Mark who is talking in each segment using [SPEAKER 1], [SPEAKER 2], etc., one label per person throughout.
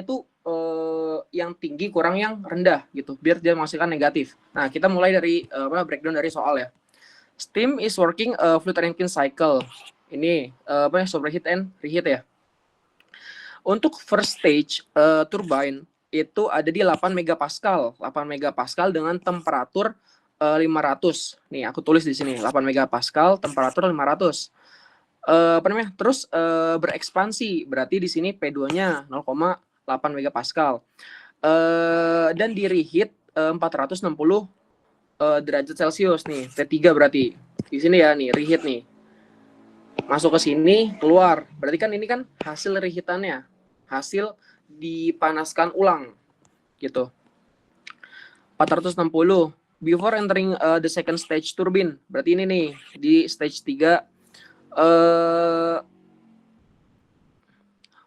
[SPEAKER 1] itu yang tinggi kurang yang rendah gitu, biar dia menghasilkan negatif. Nah, kita mulai dari breakdown dari soal ya. Steam is working fluid Rankine cycle. Ini superheat and reheat ya. Untuk first stage turbine itu ada di 8 megapascal. 8 megapascal dengan temperatur 500. Nih, aku tulis di sini 8 megapascal, temperatur 500. Terus berekspansi, berarti di sini P2-nya 0,8 megapascal. Dan di reheat 460 derajat Celcius nih, T3 berarti. Di sini ya nih, reheat nih. Masuk ke sini, keluar. Berarti kan ini kan hasil reheatannya. Hasil dipanaskan ulang gitu. 460 before entering the second stage turbine. Berarti ini nih di stage 3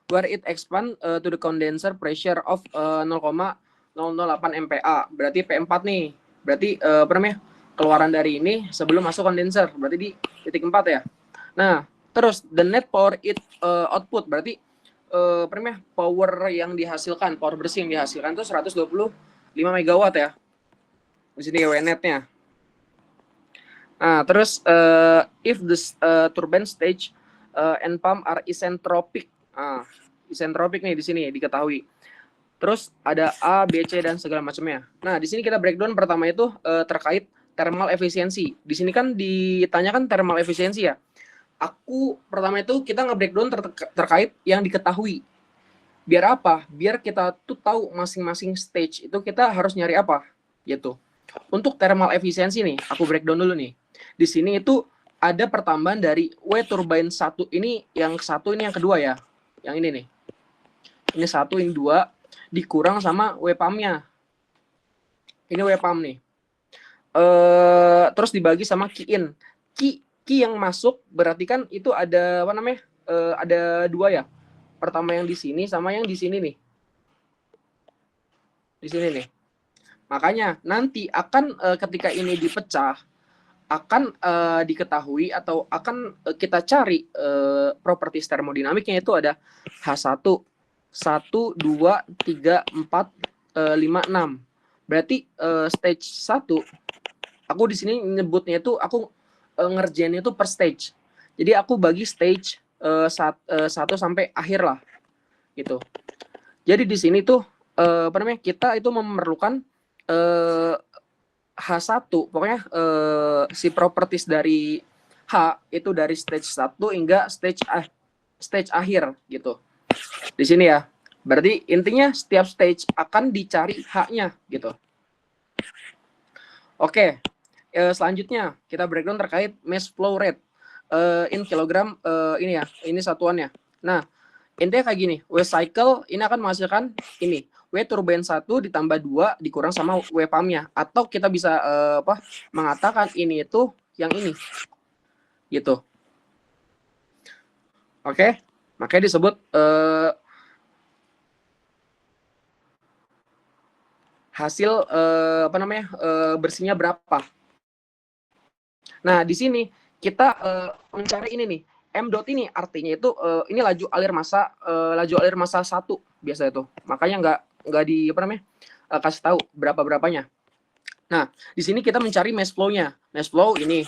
[SPEAKER 1] where it expand to the condenser pressure of 0,008 MPa. Berarti P4 nih. Berarti keluaran dari ini sebelum masuk kondenser. Berarti di titik 4 ya. Nah, terus the net power output berarti power yang dihasilkan, power bersih yang dihasilkan itu 125 megawatt ya. Di sini WNet-nya. Nah, terus if the turbine stage and pump are isentropic. Isentropic nih di sini diketahui. Terus ada A, B, C dan segala macamnya. Nah, di sini kita breakdown pertama itu terkait thermal efisiensi. Di sini kan ditanyakan thermal efisiensi ya. Aku pertama itu kita nge-breakdown terkait yang diketahui. Biar apa? Biar kita tuh tahu masing-masing stage itu kita harus nyari apa gitu. Untuk thermal efisiensi nih, aku breakdown dulu nih. Di sini itu ada pertambahan dari W turbine 1 ini, yang satu ini yang kedua ya. Yang ini nih. Ini 1, ini 2 dikurang sama W pump-nya. Ini W pump nih. Terus dibagi sama key in. Key yang masuk berarti kan itu ada ada 2 ya. Pertama yang di sini sama yang di sini nih. Di sini nih. Makanya nanti akan ketika ini dipecah akan diketahui atau akan kita cari properties termodinamiknya itu ada H1 1 2 3 4 5 6. Berarti stage 1 aku di sini nyebutnya itu aku ngerjainnya itu per stage. Jadi aku bagi stage 1 sampai akhir lah gitu. Jadi di sini tuh kita itu memerlukan H1 pokoknya si properties dari H itu dari stage 1 hingga stage akhir gitu. Di sini ya. Berarti intinya setiap stage akan dicari H-nya gitu. Oke. Selanjutnya kita breakdown terkait mass flow rate in kilogram ini ya, ini satuannya. Nah, intinya kayak gini, W cycle ini akan menghasilkan ini, W turbine 1 ditambah 2 dikurang sama W pump-nya, atau kita bisa mengatakan ini itu yang ini. Gitu. Oke. Makanya disebut hasil bersihnya berapa. Nah, di sini kita mencari ini nih. M dot ini artinya itu ini laju alir massa 1 biasa itu. Makanya nggak kasih tahu berapanya. Nah, di sini kita mencari mass flow-nya. Mass flow ini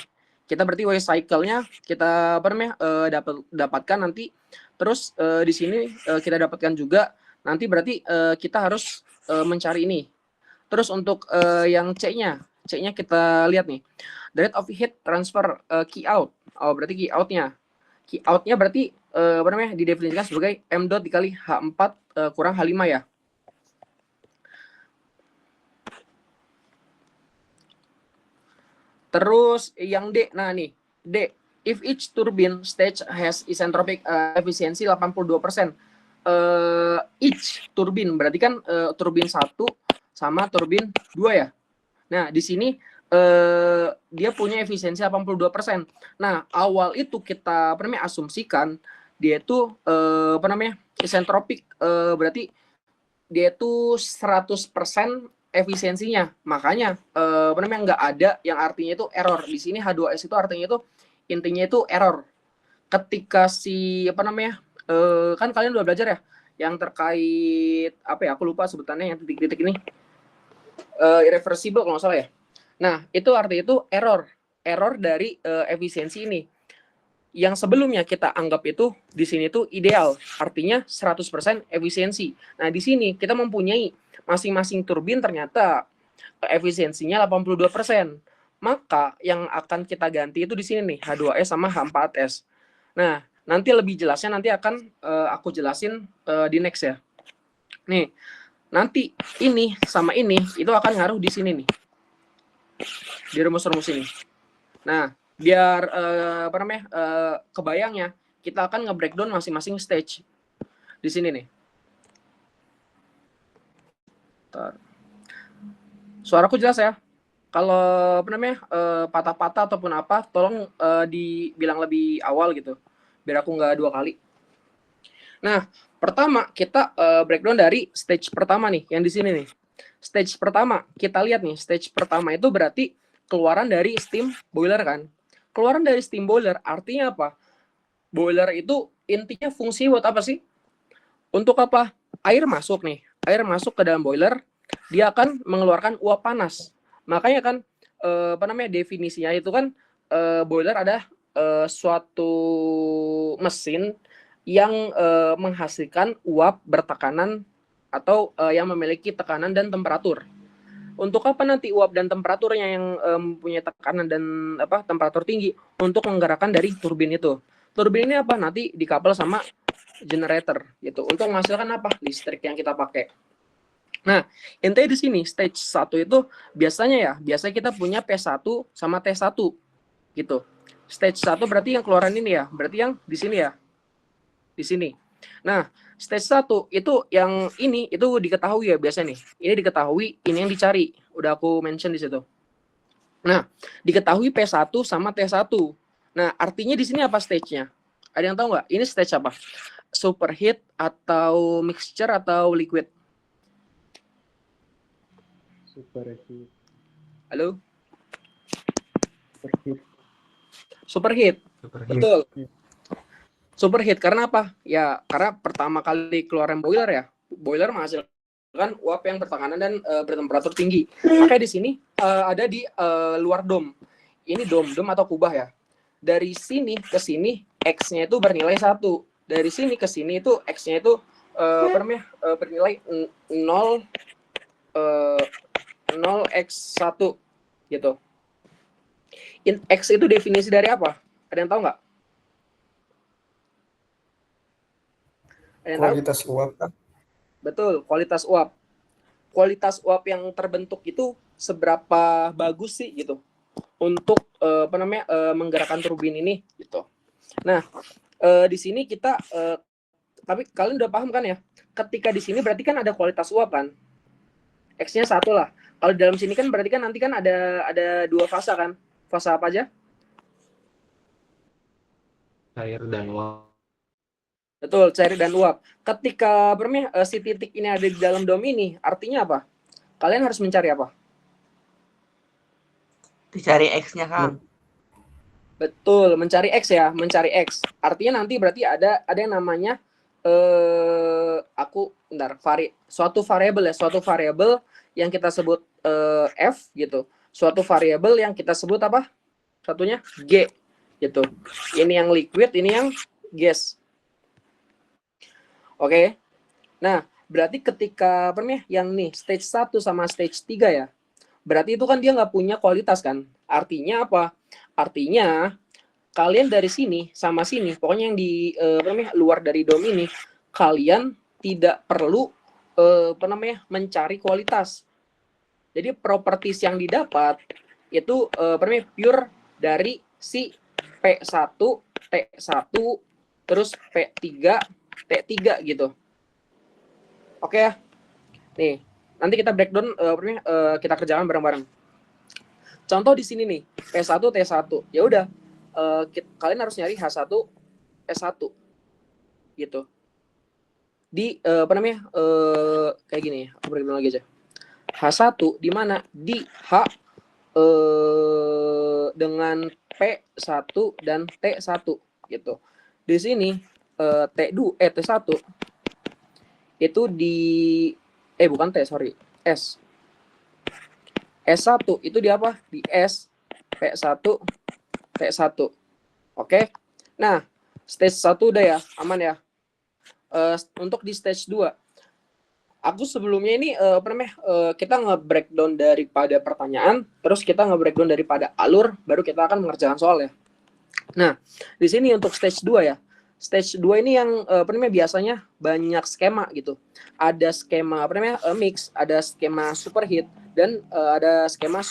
[SPEAKER 1] kita berarti W cycle-nya kita dapatkan nanti. Terus di sini kita dapatkan juga nanti berarti kita harus mencari ini. Terus untuk yang C-nya kita lihat nih. The rate of heat transfer key out. Oh, berarti key out-nya. Key out-nya berarti didefinisikan sebagai M dot dikali H4 kurang H5 ya. Terus yang D, nah nih, D. If each turbine stage has isentropic efficiency 82%. Each turbine berarti kan turbin 1 sama turbin 2 ya. Nah, di sini dia punya efisiensi 82%. Nah, awal itu kita asumsikan dia itu isentropik, berarti dia itu 100% efisiensinya. Makanya nggak ada yang artinya itu error. Di sini H2S itu artinya itu intinya itu error. Ketika si kan kalian udah belajar ya, yang terkait apa ya? Aku lupa sebutannya yang titik-titik ini. Irreversible kalau nggak salah ya. Nah, itu artinya itu error dari efisiensi ini. Yang sebelumnya kita anggap itu di sini tuh ideal, artinya 100% efisiensi. Nah, di sini kita mempunyai masing-masing turbin ternyata efisiensinya 82%. Maka yang akan kita ganti itu di sini nih, H2S sama H4S. Nah, nanti lebih jelasnya nanti akan aku jelasin di next ya. Nih, nanti ini sama ini itu akan ngaruh di sini nih. Di rumus-rumus ini. Nah, biar apa namanya? Kebayangnya, kita akan nge-breakdown masing-masing stage. Di sini nih. Bentar. Suaraku jelas ya? Kalau apa namanya? Patah-patah ataupun apa, tolong dibilang lebih awal gitu. Biar aku nggak 2 kali. Nah, pertama kita breakdown dari stage pertama nih, yang di sini nih. Stage pertama, kita lihat nih, stage pertama itu berarti keluaran dari steam boiler kan. Keluaran dari steam boiler artinya apa? Boiler itu intinya fungsi buat apa sih? Untuk apa? Air masuk nih, air masuk ke dalam boiler, dia akan mengeluarkan uap panas. Makanya kan apa namanya definisinya itu kan boiler ada suatu mesin yang menghasilkan uap bertekanan atau yang memiliki tekanan dan temperatur. Untuk apa nanti uap dan temperaturnya yang punya tekanan dan apa temperatur tinggi untuk menggerakkan dari turbin itu. Turbin ini apa? Nanti dikabel sama generator gitu untuk menghasilkan apa? Listrik yang kita pakai. Nah, intinya di sini stage 1 itu biasanya kita punya P1 sama T1 gitu. Stage 1 berarti yang keluaran ini ya, berarti yang di sini ya. Di sini. Nah, stage 1 itu yang ini itu diketahui ya biasanya nih. Ini diketahui, ini yang dicari. Udah aku mention di situ. Nah, diketahui P1 sama T1. Nah, artinya di sini apa stage-nya? Ada yang tahu nggak? Ini stage apa? Superheat atau mixture atau liquid?
[SPEAKER 2] Superheat.
[SPEAKER 1] Halo?
[SPEAKER 2] Superheat.
[SPEAKER 1] Superheat.
[SPEAKER 3] Superheat.
[SPEAKER 1] Betul. Superheat karena apa? Ya, karena pertama kali keluaran boiler ya. Boiler menghasilkan uap yang bertekanan dan bertemperatur tinggi. Makanya di sini ada di luar dom. Ini dom atau kubah ya. Dari sini ke sini X-nya itu bernilai 1. Dari sini ke sini itu X-nya itu apa namanya? Bernilai 0 0x1 gitu. X itu definisi dari apa? Ada yang tahu nggak?
[SPEAKER 3] Kualitas uap kan?
[SPEAKER 1] Betul, kualitas uap. Kualitas uap yang terbentuk itu seberapa bagus sih gitu untuk apa namanya menggerakkan turbin ini gitu. Nah, di sini kita tapi kalian udah paham kan ya? Ketika di sini berarti kan ada kualitas uap kan? X-nya 1 lah. Kalau di dalam sini kan berarti kan nanti kan ada 2 fase kan? Fase apa aja?
[SPEAKER 3] Cair dan uap.
[SPEAKER 1] Betul, cair dan uap. Ketika si titik ini ada di dalam dom ini, artinya apa? Kalian harus mencari apa?
[SPEAKER 4] Dicari X-nya, Kang.
[SPEAKER 1] Betul, mencari X ya, mencari X. Artinya nanti berarti ada yang namanya suatu variabel yang kita sebut F gitu. Suatu variabel yang kita sebut apa? Satunya G gitu. Ini yang liquid, ini yang gas. Oke. Nah, berarti ketika yang nih stage 1 sama stage 3 ya. Berarti itu kan dia nggak punya kualitas kan? Artinya apa? Artinya kalian dari sini sama sini, pokoknya yang di luar dari dom ini, kalian tidak perlu mencari kualitas. Jadi properties yang didapat itu pure dari si P1, T1, terus P3, T3 gitu. Oke ya. Nih, nanti kita breakdown kita kerjakan bareng-bareng. Contoh di sini nih, P1, T1. Ya udah, kalian harus nyari H1, S1 gitu. Di kayak gini, aku breakdown lagi aja. H1 di mana? Di H dengan P1 dan T1 gitu. Di sini T1 itu di bukan T, sorry, S. S1 itu di apa? Di S, P1, T1. Oke. Nah, stage 1 udah ya, aman ya. Untuk di stage 2, aku sebelumnya ini kita nge-breakdown daripada pertanyaan, terus kita nge-breakdown daripada alur, baru kita akan mengerjakan soal ya. Nah, di sini untuk stage 2 ya. Stage 2 ini yang biasanya banyak skema gitu. Ada skema mix, ada skema superheat, dan ada skema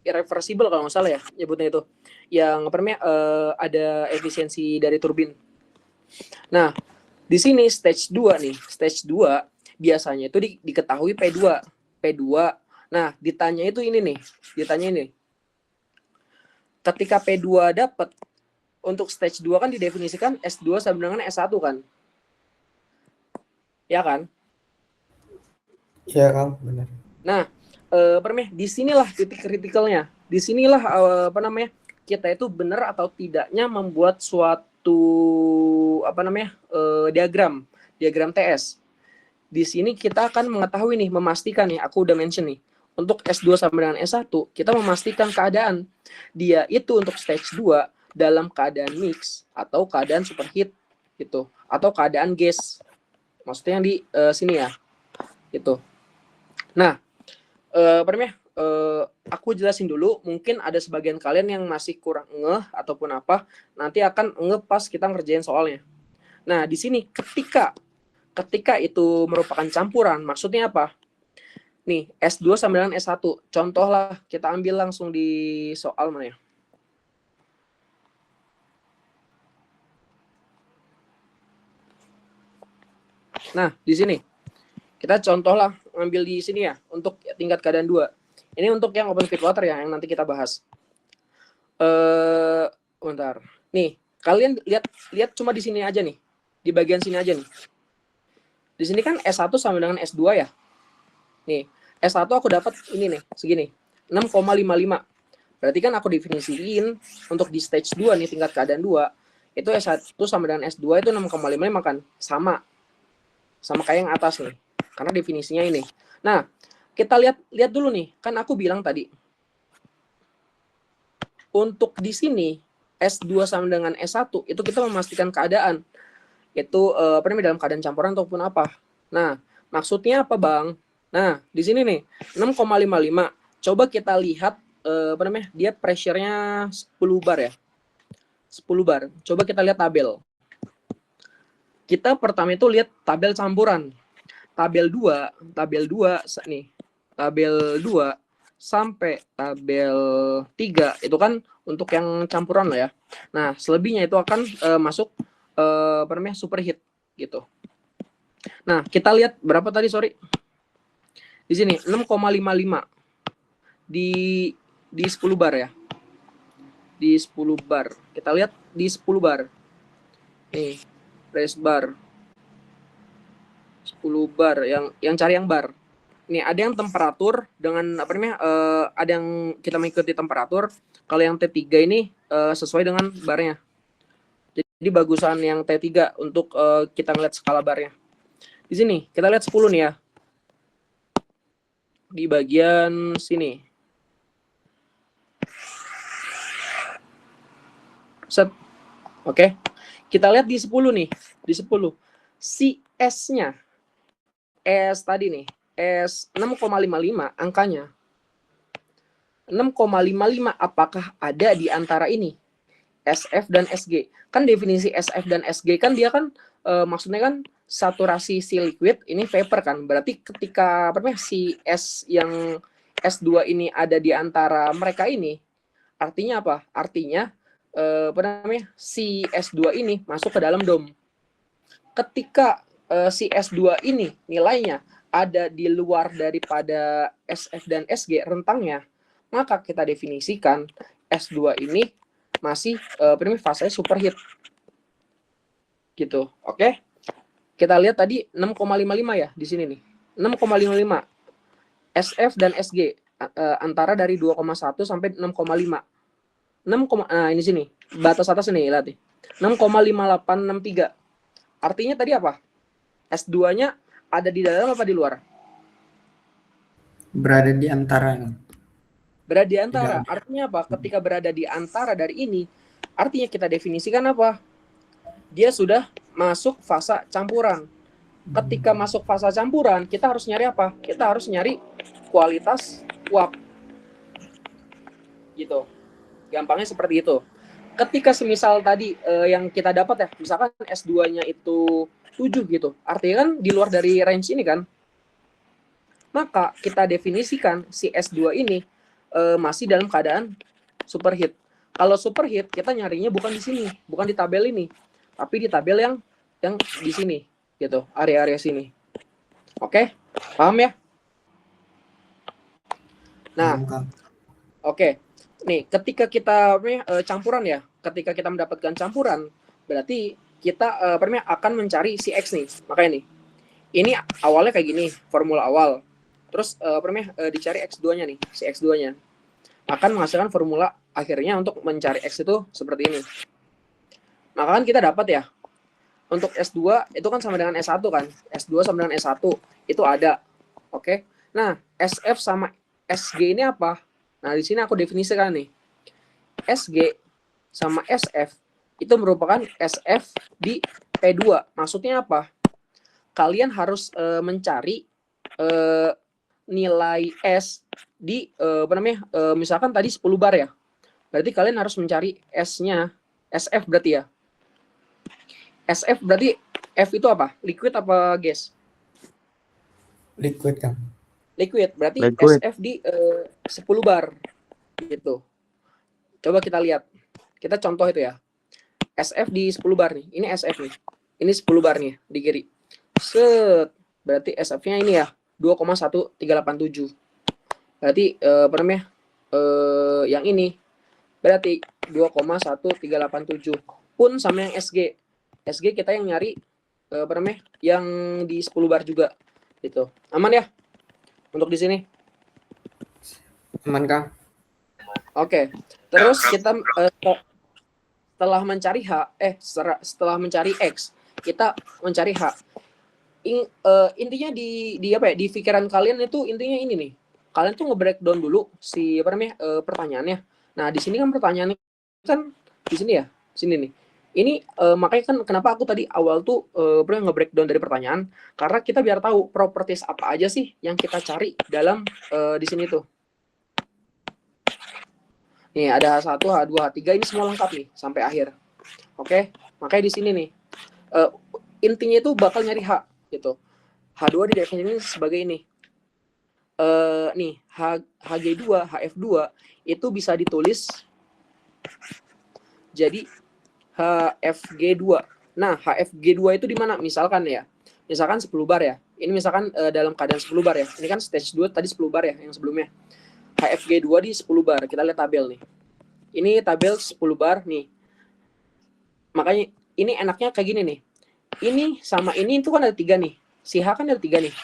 [SPEAKER 1] irreversible kalau nggak salah ya nyebutnya itu. Yang ada efisiensi dari turbin. Nah, di sini stage 2 nih. Stage 2 biasanya itu diketahui P2. Nah, ditanya itu ini nih. Ditanya ini. Ketika P2 dapat, untuk stage 2 kan didefinisikan S2 sama dengan S1 kan? Ya kan?
[SPEAKER 3] Iya, Kang, benar.
[SPEAKER 1] Nah, di sinilah titik kritikalnya. Di sinilah kita itu benar atau tidaknya membuat suatu diagram TS. Di sini kita akan mengetahui nih, memastikan nih, aku udah mention nih, untuk S2 sama dengan S1 kita memastikan keadaan dia itu untuk stage 2 dalam keadaan mix atau keadaan superheat gitu, atau keadaan gas, maksudnya yang di sini ya gitu. Nah, aku jelasin dulu, mungkin ada sebagian kalian yang masih kurang ngeh ataupun apa, nanti akan ngeh pas kita ngerjain soalnya. Nah, di sini ketika itu merupakan campuran, maksudnya apa? Nih, S2 sama dengan S1. Contoh lah, kita ambil langsung di soal mana ya? Nah, di sini. Kita contoh lah, ambil di sini ya, untuk tingkat keadaan 2. Ini untuk yang open pit water ya, yang nanti kita bahas. Bentar. Nih, kalian lihat cuma di sini aja nih. Di bagian sini aja nih. Di sini kan S1 sama dengan S2 ya. Nih, S1 aku dapat ini nih, segini. 6,55. Berarti kan aku definisiin untuk di stage 2 nih, tingkat keadaan 2, itu S1 sama dengan S2 itu 6,55 kan. Sama kayak yang atas nih. Karena definisinya ini. Nah, kita lihat dulu nih. Kan aku bilang tadi, untuk di sini S2 sama dengan S1 itu kita memastikan keadaan itu dalam keadaan campuran ataupun apa. Nah, maksudnya apa, Bang? Nah, di sini nih 6,55. Coba kita lihat dia pressure-nya 10 bar ya. 10 bar. Coba kita lihat tabel. Kita pertama itu lihat tabel campuran. Tabel 2 nih. Tabel 2 sampai tabel 3 itu kan untuk yang campuran lah ya. Nah, selebihnya itu akan masuk superheat gitu. Nah, kita lihat berapa tadi, sorry. Di sini 6,55 di 10 bar ya. Di 10 bar. Kita lihat di 10 bar. Nih, raise bar. 10 bar yang cari yang bar. Nih, ada yang temperatur dengan ada yang kita mengikuti temperatur. Kalau yang T3 ini sesuai dengan barnya. Jadi bagusan yang T3 untuk kita ngeliat skala barnya. Di sini kita lihat 10 nih ya. Di bagian sini. Set. Oke. Kita lihat di 10 nih. Di 10. Si S-nya. S tadi nih. S 6,55 angkanya. 6,55 apakah ada di antara ini? SF dan SG. Kan definisi SF dan SG kan dia kan maksudnya kan saturasi si liquid ini vapor kan. Berarti ketika si S yang S2 ini ada di antara mereka ini, artinya apa? Artinya si S2 ini masuk ke dalam dom. Ketika si S2 ini nilainya ada di luar daripada SF dan SG rentangnya, maka kita definisikan S2 ini masih fase superheat gitu. Oke. Kita lihat tadi 6,55 ya di sini nih. 6,55 SF dan SG antara dari 2,1 sampai 6,5. 6, nah ini sini. Batas atas ini lihat nih. 6,5863. Artinya tadi apa? S2-nya ada di dalam apa di luar?
[SPEAKER 3] Berada di antara.
[SPEAKER 1] Berada di antara.
[SPEAKER 3] Tidak.
[SPEAKER 1] Artinya apa? Ketika berada di antara dari ini, artinya kita definisikan apa? Dia sudah masuk fase campuran. Ketika masuk fase campuran, kita harus nyari apa? Kita harus nyari kualitas uap. Gitu. Gampangnya seperti itu. Ketika semisal tadi yang kita dapat ya, misalkan S2-nya itu 7 gitu. Artinya kan di luar dari range ini kan. Maka kita definisikan si S2 ini masih dalam keadaan superheat. Kalau superheat kita nyarinya bukan di sini, bukan di tabel ini, tapi di tabel yang di sini gitu, area-area sini. Oke? Paham ya? Nah, oke. Nih, ketika kita campuran ya, ketika kita mendapatkan campuran, berarti kita akan mencari si X nih. Makanya nih, ini awalnya kayak gini, formula awal. Terus dicari X2-nya nih, si X2-nya. Akan menghasilkan formula akhirnya untuk mencari X itu seperti ini. Maka kan kita dapat ya, untuk S2 itu kan sama dengan S1 kan. S2 sama dengan S1 itu ada. Oke. Nah, SF sama SG ini apa? Nah, di sini aku definisikan nih. SG sama SF itu merupakan SF di P2. Maksudnya apa? Kalian harus mencari nilai S di misalkan tadi 10 bar ya. Berarti kalian harus mencari S-nya, SF berarti ya. SF berarti F itu apa? Liquid apa gas?
[SPEAKER 3] Liquid kan.
[SPEAKER 1] Liquid. Berarti
[SPEAKER 2] Liquid.
[SPEAKER 1] SF di 10 bar gitu. Coba kita lihat. Kita contoh itu ya. SF di 10 bar nih. Ini SF nih. Ini 10 bar nih di kiri. Set. Berarti SF-nya ini ya 2,1387. Berarti yang ini berarti 2,1387 pun sama yang SG. SG kita yang nyari yang di 10 bar juga gitu. Aman ya? Untuk di sini.
[SPEAKER 3] Aman, Kang.
[SPEAKER 1] Oke. Terus kita setelah mencari setelah mencari X, kita mencari H. Intinya di apa ya? Di pikiran kalian itu intinya ini nih. Kalian tuh nge-breakdown dulu si pertanyaannya. Nah, di sini kan pertanyaannya kan di sini ya. Sini nih. Ini makanya kan kenapa aku tadi awal tuh nge-breakdown dari pertanyaan, karena kita biar tahu properties apa aja sih yang kita cari dalam di sini tuh. Nih, ada H1, H2, H3 ini semua lengkap nih sampai akhir. Oke? Makanya di sini nih intinya itu bakal nyari H gitu. H2 didefinisikan sebagai ini. Nih, Hg2, Hf2 itu bisa ditulis jadi HFG2. Nah, HFG2 itu di mana? Misalkan ya. Misalkan 10 bar ya. Ini misalkan dalam keadaan 10 bar ya. Ini kan stage 2 tadi 10 bar ya yang sebelumnya. HFG2 di 10 bar. Kita lihat tabel nih. Ini tabel 10 bar nih. Makanya ini enaknya kayak gini nih. Ini sama ini itu kan ada 3 nih. Si H kan ada 3 nih.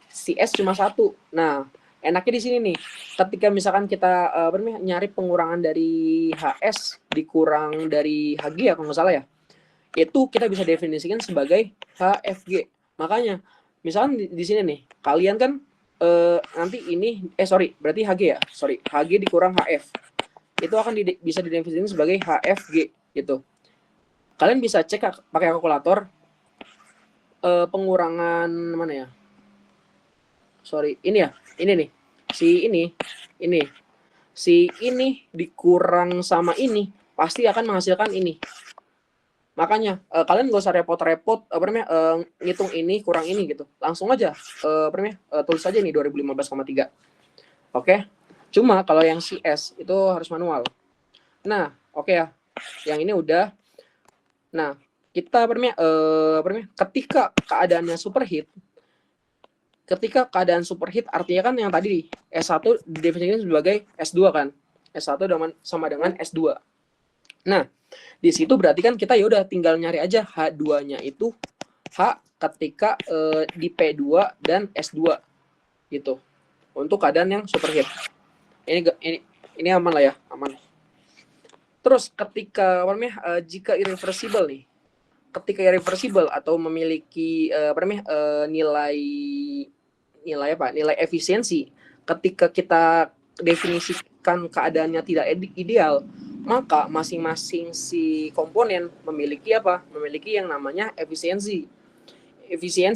[SPEAKER 1] Si S cuma 1. Nah, enaknya di sini nih. Ketika misalkan kita nyari pengurangan dari HS dikurang dari HG ya kalau nggak salah ya. Itu kita bisa definisikan sebagai HFG. Makanya misalkan di sini nih, kalian kan nanti ini berarti HG ya. HG dikurang HF. Itu akan bisa didefinisikan sebagai HFG gitu. Kalian bisa cek pakai kalkulator pengurangan mana ya? Ini ya. Ini nih. Si ini dikurang sama ini pasti akan menghasilkan ini. Makanya kalian gak usah repot-repot ngitung ini kurang ini gitu. Langsung aja tulis aja nih 2015,3. Oke. Cuma kalau yang CS itu harus manual. Nah, oke ya. Yang ini udah. Nah, kita ketika keadaannya superheat. Ketika keadaan superheat artinya kan yang tadi S1 didefinisikan sebagai S2 kan. S1 sama dengan S2. Nah, di situ berarti kan kita ya udah tinggal nyari aja H2-nya itu H ketika di P2 dan S2 gitu. Untuk keadaan yang superheat. Ini aman lah ya, aman. Terus ketika jika irreversible nih. ketika irreversible atau memiliki nilai efisiensi, ketika kita definisikan keadaannya tidak ideal, maka masing-masing si komponen memiliki yang namanya efisiensi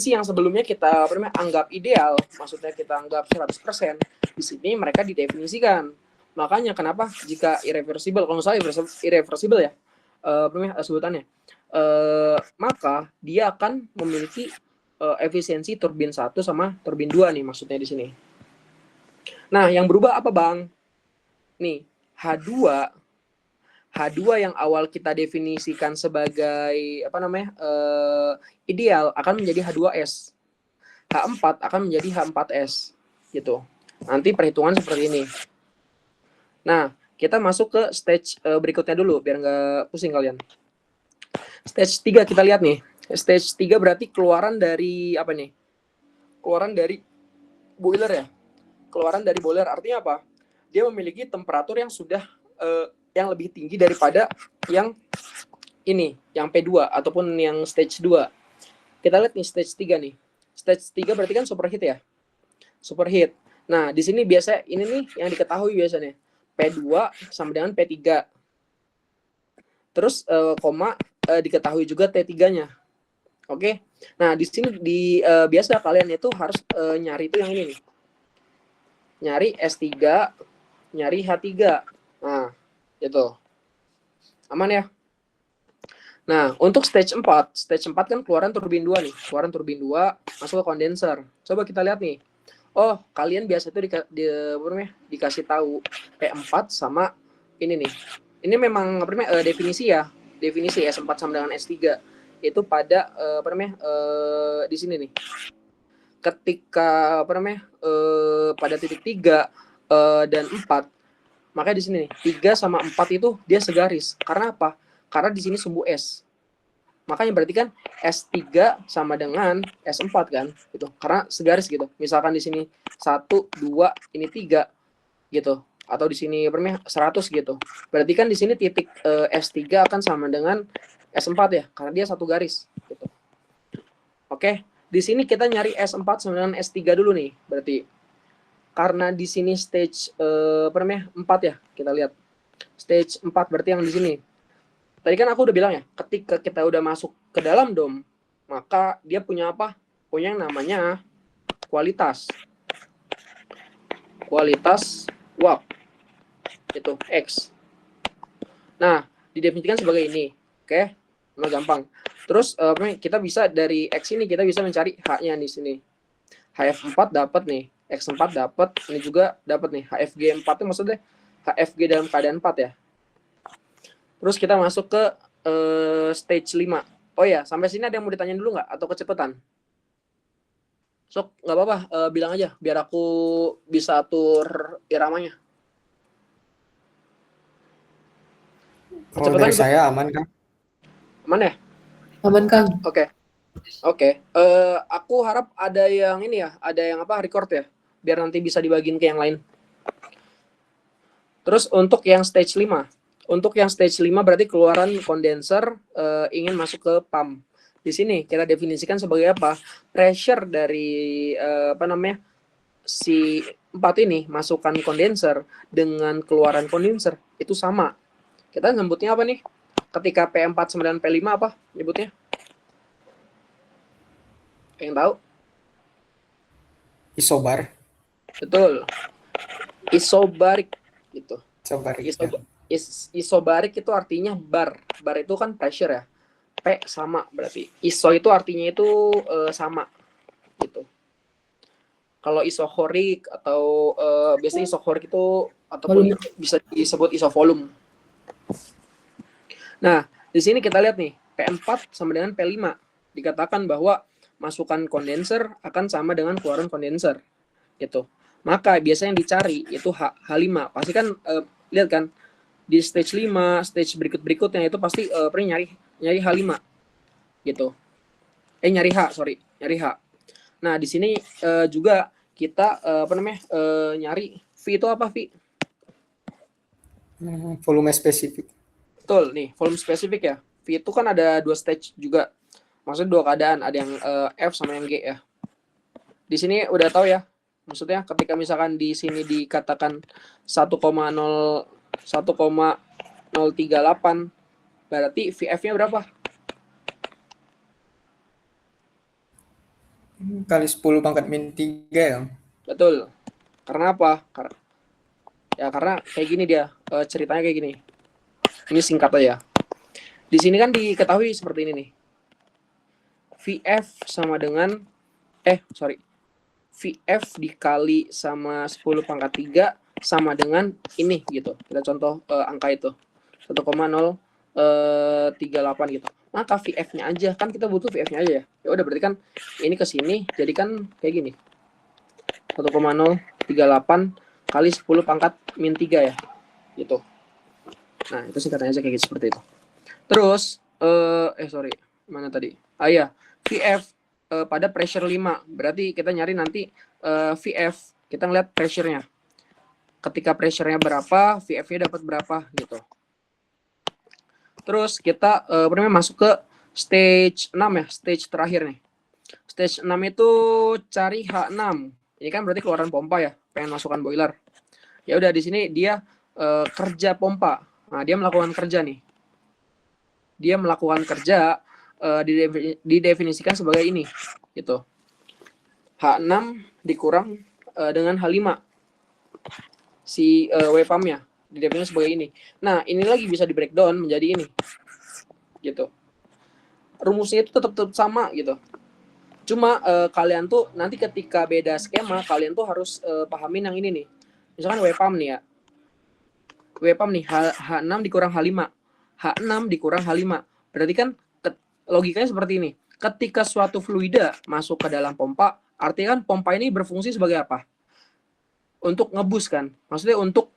[SPEAKER 1] yang sebelumnya kita anggap ideal, maksudnya kita anggap 100%, di sini mereka didefinisikan. Makanya kenapa jika irreversible, kalau nggak salah irreversible ya sebutannya, maka dia akan memiliki efisiensi turbin 1 sama turbin 2 nih, maksudnya di sini. Nah, yang berubah apa, Bang? Nih, H2 yang awal kita definisikan sebagai ideal akan menjadi H2S. H4 akan menjadi H4S gitu. Nanti perhitungan seperti ini. Nah, kita masuk ke stage berikutnya dulu biar nggak pusing kalian. Stage 3 kita lihat nih. Stage 3 berarti keluaran dari apa nih? Keluaran dari boiler ya. Keluaran dari boiler artinya apa? Dia memiliki temperatur yang sudah yang lebih tinggi daripada yang ini, yang P2 ataupun yang stage 2. Kita lihat nih stage 3 nih. Stage 3 berarti kan superheat ya. Superheat. Nah, di sini biasa ini nih yang diketahui biasanya. P2 sama dengan P3. Terus diketahui juga T3-nya. Oke. Nah, di sini biasa kalian itu harus nyari itu yang ini nih. Nyari S3, nyari H3. Nah, itu. Aman ya? Nah, untuk stage 4 kan keluaran turbin 2 nih. Keluaran turbin 2 masuk ke kondenser. Coba kita lihat nih. Oh, kalian biasa itu dikasih tahu P4 sama ini nih. Ini memang definisi ya. Definisi S4 sama dengan S3 itu pada di sini nih. Ketika pada titik 3 dan 4, makanya di sini nih 3 sama 4 itu dia segaris. Karena apa? Karena di sini sumbu S. Makanya berarti kan S3 sama dengan S4 kan gitu. Karena segaris gitu. Misalkan di sini 1 2 ini 3 gitu. Atau di sini 100 gitu. Berarti kan di sini titik S3 akan sama dengan S4 ya, karena dia satu garis gitu. Oke, di sini kita nyari S4 sama dengan S3 dulu nih. Berarti karena di sini stage 4 ya, kita lihat. Stage 4 berarti yang di sini. Tadi kan aku udah bilang ya, ketika kita udah masuk ke dalam dom, maka dia punya apa? Punya yang namanya kualitas. Kualitas uap. Itu X. Nah, didefinisikan sebagai ini. Oke, nah gampang. Terus kita bisa dari X ini kita bisa mencari H-nya di sini. HF4 dapat nih, X4 dapat, ini juga dapat nih. HFG4 itu maksudnya HFG dalam keadaan 4 ya. Terus kita masuk ke stage 5. Oh ya, sampai sini ada yang mau ditanyain dulu nggak? Atau kecepatan? Sok, nggak apa-apa, bilang aja. Biar aku bisa atur iramanya.
[SPEAKER 3] Kalau dari saya aman, Kang.
[SPEAKER 1] Aman ya?
[SPEAKER 5] Aman, Kang.
[SPEAKER 1] Oke. Aku harap ada yang ini ya, ada yang record ya, biar nanti bisa dibagiin ke yang lain. Terus untuk yang stage 5 berarti keluaran kondenser ingin masuk ke pump. Di sini kita definisikan sebagai apa? Pressure dari si 4 ini masukkan kondenser dengan keluaran kondenser itu sama. Kita nyebutnya apa nih? Ketika P4 sama dengan P5 apa nyebutnya? Yang tahu?
[SPEAKER 3] Isobar.
[SPEAKER 1] Betul. Isobarik gitu. Isobarik itu artinya bar. Bar itu kan pressure ya. P sama berarti. Iso itu artinya itu sama gitu. Kalau isohorik atau biasanya isohorik itu ataupun bisa disebut isovolume. Nah, di sini kita lihat nih, P4 sama dengan P5. Dikatakan bahwa masukan kondenser akan sama dengan keluaran kondenser. Gitu. Maka biasanya yang dicari itu H5. Pasti kan lihat kan di stage 5, stage berikutnya itu pasti nyari H5. Gitu. Nyari H. Nah, di sini juga kita nyari V itu apa, V?
[SPEAKER 3] Volume spesifik.
[SPEAKER 1] Betul nih, volume spesifik ya. V itu kan ada 2 stage juga. Maksudnya 2 keadaan, ada yang F sama yang G ya. Di sini udah tahu ya. Maksudnya ketika misalkan di sini dikatakan 1,038 berarti VF-nya berapa?
[SPEAKER 3] Kali 10 pangkat min 3 ya.
[SPEAKER 1] Betul. Karena apa? Karena kayak gini dia, ceritanya kayak gini. Ini singkat aja. Di sini kan diketahui seperti ini nih. VF sama dengan VF dikali sama 10 pangkat 3 sama dengan ini gitu. Kita contoh angka itu. 1,038 gitu. Maka VF-nya aja, kan kita butuh VF-nya aja ya. Ya udah berarti kan ini ke sini jadi kan kayak gini. 1,038 kali 10 pangkat min 3 ya. Gitu. Nah, itu singkatnya aja kayak gitu seperti itu. Terus mana tadi? VF pada pressure 5. Berarti kita nyari nanti VF, kita ngeliat pressure-nya. Ketika pressure-nya berapa, VF-nya dapat berapa gitu. Terus kita masuk ke stage 6 ya, stage terakhir nih. Stage 6 itu cari H6. Ini kan berarti keluaran pompa ya, pengen masukkan boiler. Ya udah di sini dia kerja pompa. Nah, dia melakukan kerja nih. Dia melakukan kerja didefinisikan sebagai ini gitu. H6 dikurang dengan H5 si WPAM-nya didefinisikan sebagai ini. Nah, ini lagi bisa di breakdown menjadi ini. Gitu. Rumusnya itu tetap sama gitu. Cuma kalian tuh nanti ketika beda skema, kalian tuh harus pahamin yang ini nih. Misalkan WPAM nih ya. WPAM nih H6 dikurang H5. H6 dikurang H5. Berarti kan logikanya seperti ini. Ketika suatu fluida masuk ke dalam pompa, artinya kan pompa ini berfungsi sebagai apa? Untuk ngebus kan, maksudnya untuk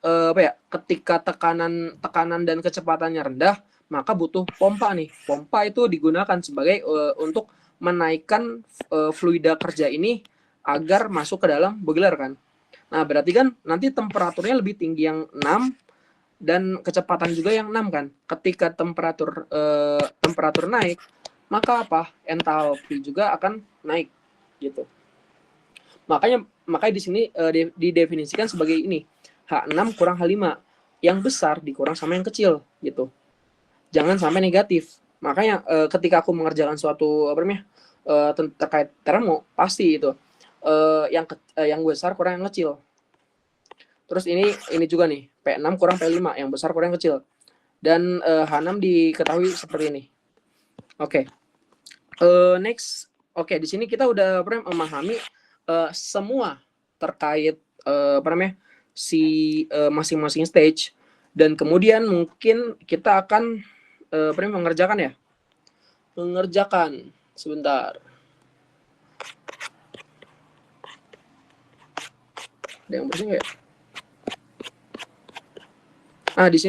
[SPEAKER 1] ketika tekanan dan kecepatannya rendah, maka butuh pompa nih. Pompa itu digunakan sebagai untuk menaikkan fluida kerja ini agar masuk ke dalam boiler kan. Nah, berarti kan nanti temperaturnya lebih tinggi yang 6 dan kecepatan juga yang 6 kan. Ketika temperatur naik, maka entalpi juga akan naik gitu. Makanya di sini didefinisikan sebagai ini. H6 kurang H5. Yang besar dikurang sama yang kecil gitu. Jangan sampai negatif. Makanya ketika aku mengerjakan suatu terkait termo, pasti itu yang besar kurang yang kecil. Terus ini juga nih, P6 kurang P5, yang besar kurang yang kecil. Dan H6 diketahui seperti ini. Oke. Next. Oke, di sini kita udah memahami semua terkait masing-masing stage, dan kemudian mungkin kita akan mengerjakan sebentar. Ada yang bersih nggak ya? Di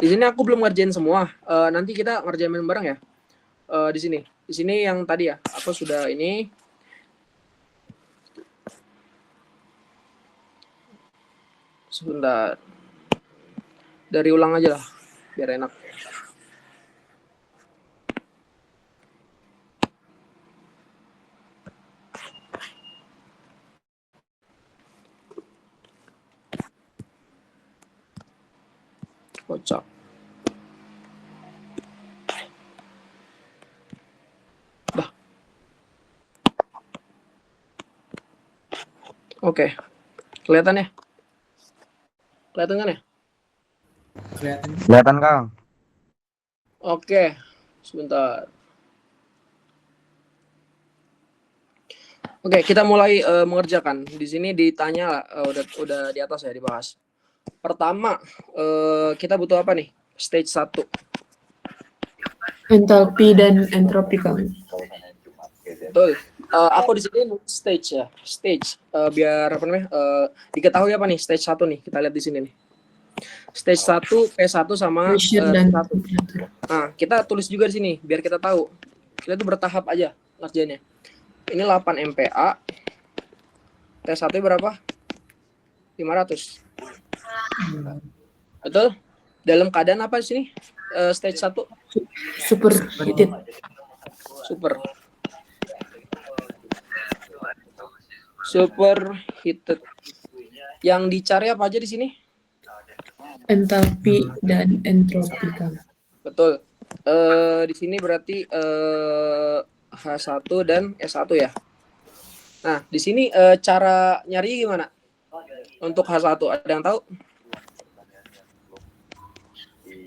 [SPEAKER 1] sini aku belum ngerjain semua. Nanti kita ngerjain bareng ya. Di sini yang tadi ya, aku sudah ini. Sebentar. Dari ulang aja lah, biar enak. Kocak. Oke. Kelihatan ya? Kelihatan kan ya?
[SPEAKER 4] Kelihatan, Kang.
[SPEAKER 1] Oke. Sebentar. Oke, kita mulai mengerjakan. Di sini ditanya udah di atas ya dibahas. Pertama, kita butuh apa nih? Stage 1.
[SPEAKER 5] Entalpi dan entropi, Kang.
[SPEAKER 1] Betul. Aku di sini stage ya. Stage biar diketahui apa nih stage 1 nih. Kita lihat di sini nih. Stage 1 P1 sama
[SPEAKER 5] Pressure dan
[SPEAKER 1] P1.
[SPEAKER 5] temperatur.
[SPEAKER 1] Nah, kita tulis juga di sini biar kita tahu. Kita tuh bertahap aja ngerjainnya. Ini 8 MPa. T1 berapa? 500. Betul? Dalam keadaan apa di sini? stage 1?
[SPEAKER 5] Superheated.
[SPEAKER 1] Superheated. Yang dicari apa aja di sini?
[SPEAKER 5] Entalpi dan entropi, Kang.
[SPEAKER 1] Betul. Di sini berarti H1 dan S1 ya. Nah, di sini cara nyari gimana? Untuk H1 ada yang tahu?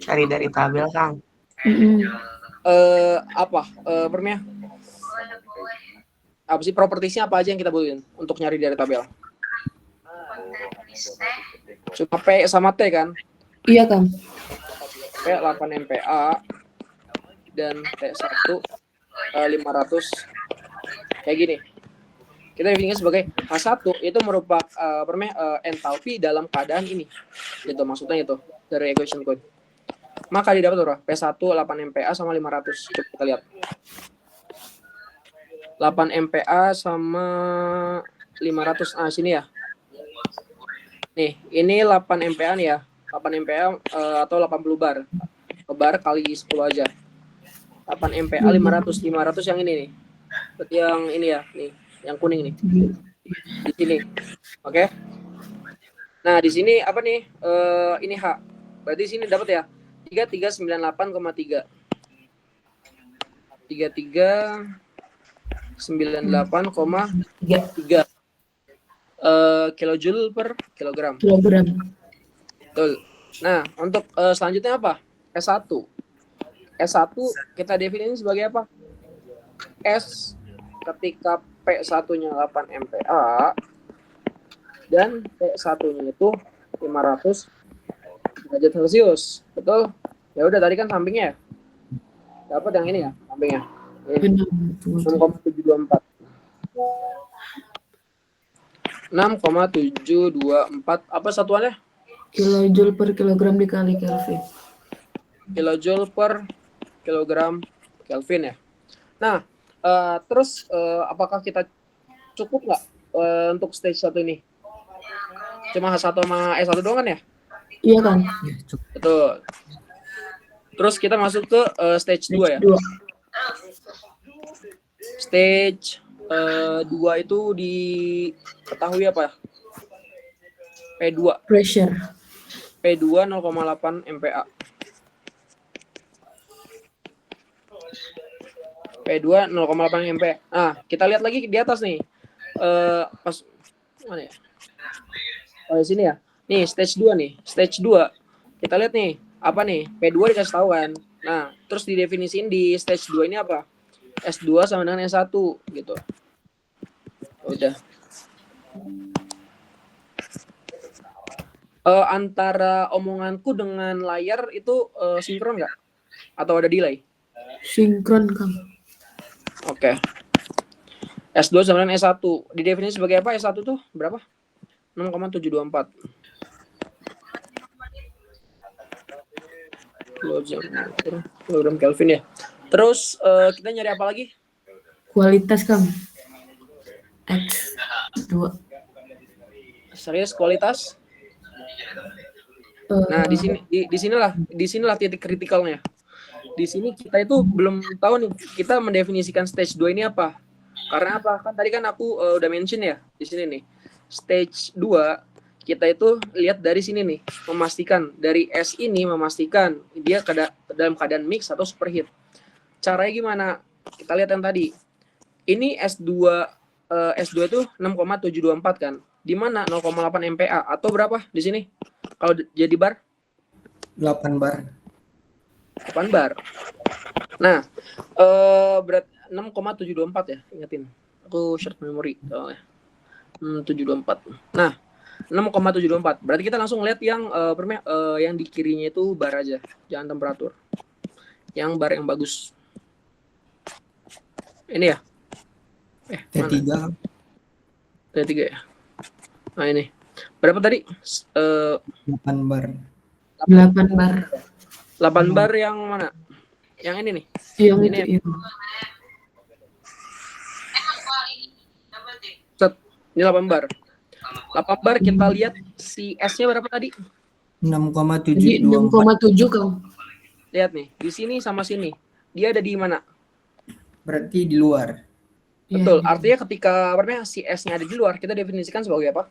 [SPEAKER 4] Cari dari tabel, Kang.
[SPEAKER 1] Apa? Permnya? Apa sih propertiesnya apa aja yang kita butuhin untuk nyari dari tabel? Cuma P sama T kan?
[SPEAKER 5] Iya, Kang.
[SPEAKER 1] P 8 MPa dan T1 500 kayak gini. Kita definisikan sebagai H1 itu merupakan entalpi dalam keadaan ini. Gitu maksudnya itu dari equation code. Maka didapat berapa? P1 8 MPa sama 500. Coba kita lihat. 8 MPa sama 500. Sini ya. Nih, ini 8 MPa nih ya. 8 MPa atau 80 bar. Bar kali 10 aja. 8 MPa 500 yang ini nih. Berarti yang ini ya, nih, yang kuning nih. Di sini. Oke. Nah, di sini apa nih? Ini H. Berarti sini dapat ya. 3398,3. 3398,3 kilojoule per kilogram. Betul. Nah, untuk selanjutnya apa? S1. S1 kita definisi sebagai apa? S ketika P1-nya 8 MPa dan P1-nya itu 500 derajat Celcius. Betul? Ya udah tadi kan sampingnya ya. Dapat yang ini ya, sampingnya. Ini 6,724. 6,724 apa satuannya?
[SPEAKER 5] Kilojoule per kilogram dikali Kelvin.
[SPEAKER 1] Kilojoule per kilogram Kelvin ya. Nah, terus apakah kita cukup nggak untuk stage 1 ini? Cuma H1 sama S1 doang kan ya?
[SPEAKER 5] Iya, Kang.
[SPEAKER 1] Betul. Terus kita masuk ke stage 2 ya. Stage 2 itu diketahui apa? P2.
[SPEAKER 5] Pressure.
[SPEAKER 1] P2 0,8 MPa. P2 0,8 MPa. Nah, kita lihat lagi di atas nih. Pas mana ya? Oh, di sini ya. Nih, stage 2 nih. Stage 2. Kita lihat nih, apa nih? P2 dikasih tahu kan. Nah, terus didefinisiin di stage 2 ini apa? S2 sama dengan S1 gitu. Udah. Antara omonganku dengan layar itu sinkron nggak? Atau ada delay?
[SPEAKER 5] Sinkron, Kang.
[SPEAKER 1] Oke. S2 sama dengan S1. Didefinisi sebagai apa? S1 tuh berapa? 6,724. Kilogram Kelvin ya. Terus kita nyari apa lagi?
[SPEAKER 5] Kualitas, Kang. X2.
[SPEAKER 1] Serius kualitas? Nah, di sinilah titik kritikalnya. Di sini kita itu belum tahu nih kita mendefinisikan stage 2 ini apa. Karena apa? Kan tadi kan aku udah mention ya di sini nih. Stage 2 kita itu lihat dari sini nih, memastikan dari S ini memastikan dia dalam keadaan mix atau superheat. Caranya gimana? Kita lihat yang tadi. Ini S2 itu 6,724 kan. Di mana 0,8 MPa atau berapa di sini? Kalau jadi bar?
[SPEAKER 3] 8 bar.
[SPEAKER 1] 8 bar. Nah, berat 6,724 ya, ingetin. Aku short memory soalnya. 724. Nah, 6,724. Berarti kita langsung lihat yang yang di kirinya itu bar aja, jangan temperatur. Yang bar yang bagus. Ini ya?
[SPEAKER 3] T3.
[SPEAKER 1] T3 ya. Nah, ini. Berapa tadi?
[SPEAKER 3] 8 bar.
[SPEAKER 5] 8 bar.
[SPEAKER 1] 8 bar yang mana? Yang ini nih.
[SPEAKER 5] Yang
[SPEAKER 1] Ini
[SPEAKER 5] itu, iya.
[SPEAKER 1] Ini 8 bar. 8 bar kita lihat si S-nya berapa tadi?
[SPEAKER 3] 6,724.
[SPEAKER 5] Jadi 6,7, Kang.
[SPEAKER 1] lihat nih, di sini sama sini. Dia ada di mana?
[SPEAKER 3] Berarti di luar.
[SPEAKER 5] Iya.
[SPEAKER 1] Betul. Artinya ketika apa namanya si S-nya ada di luar, kita definisikan sebagai apa?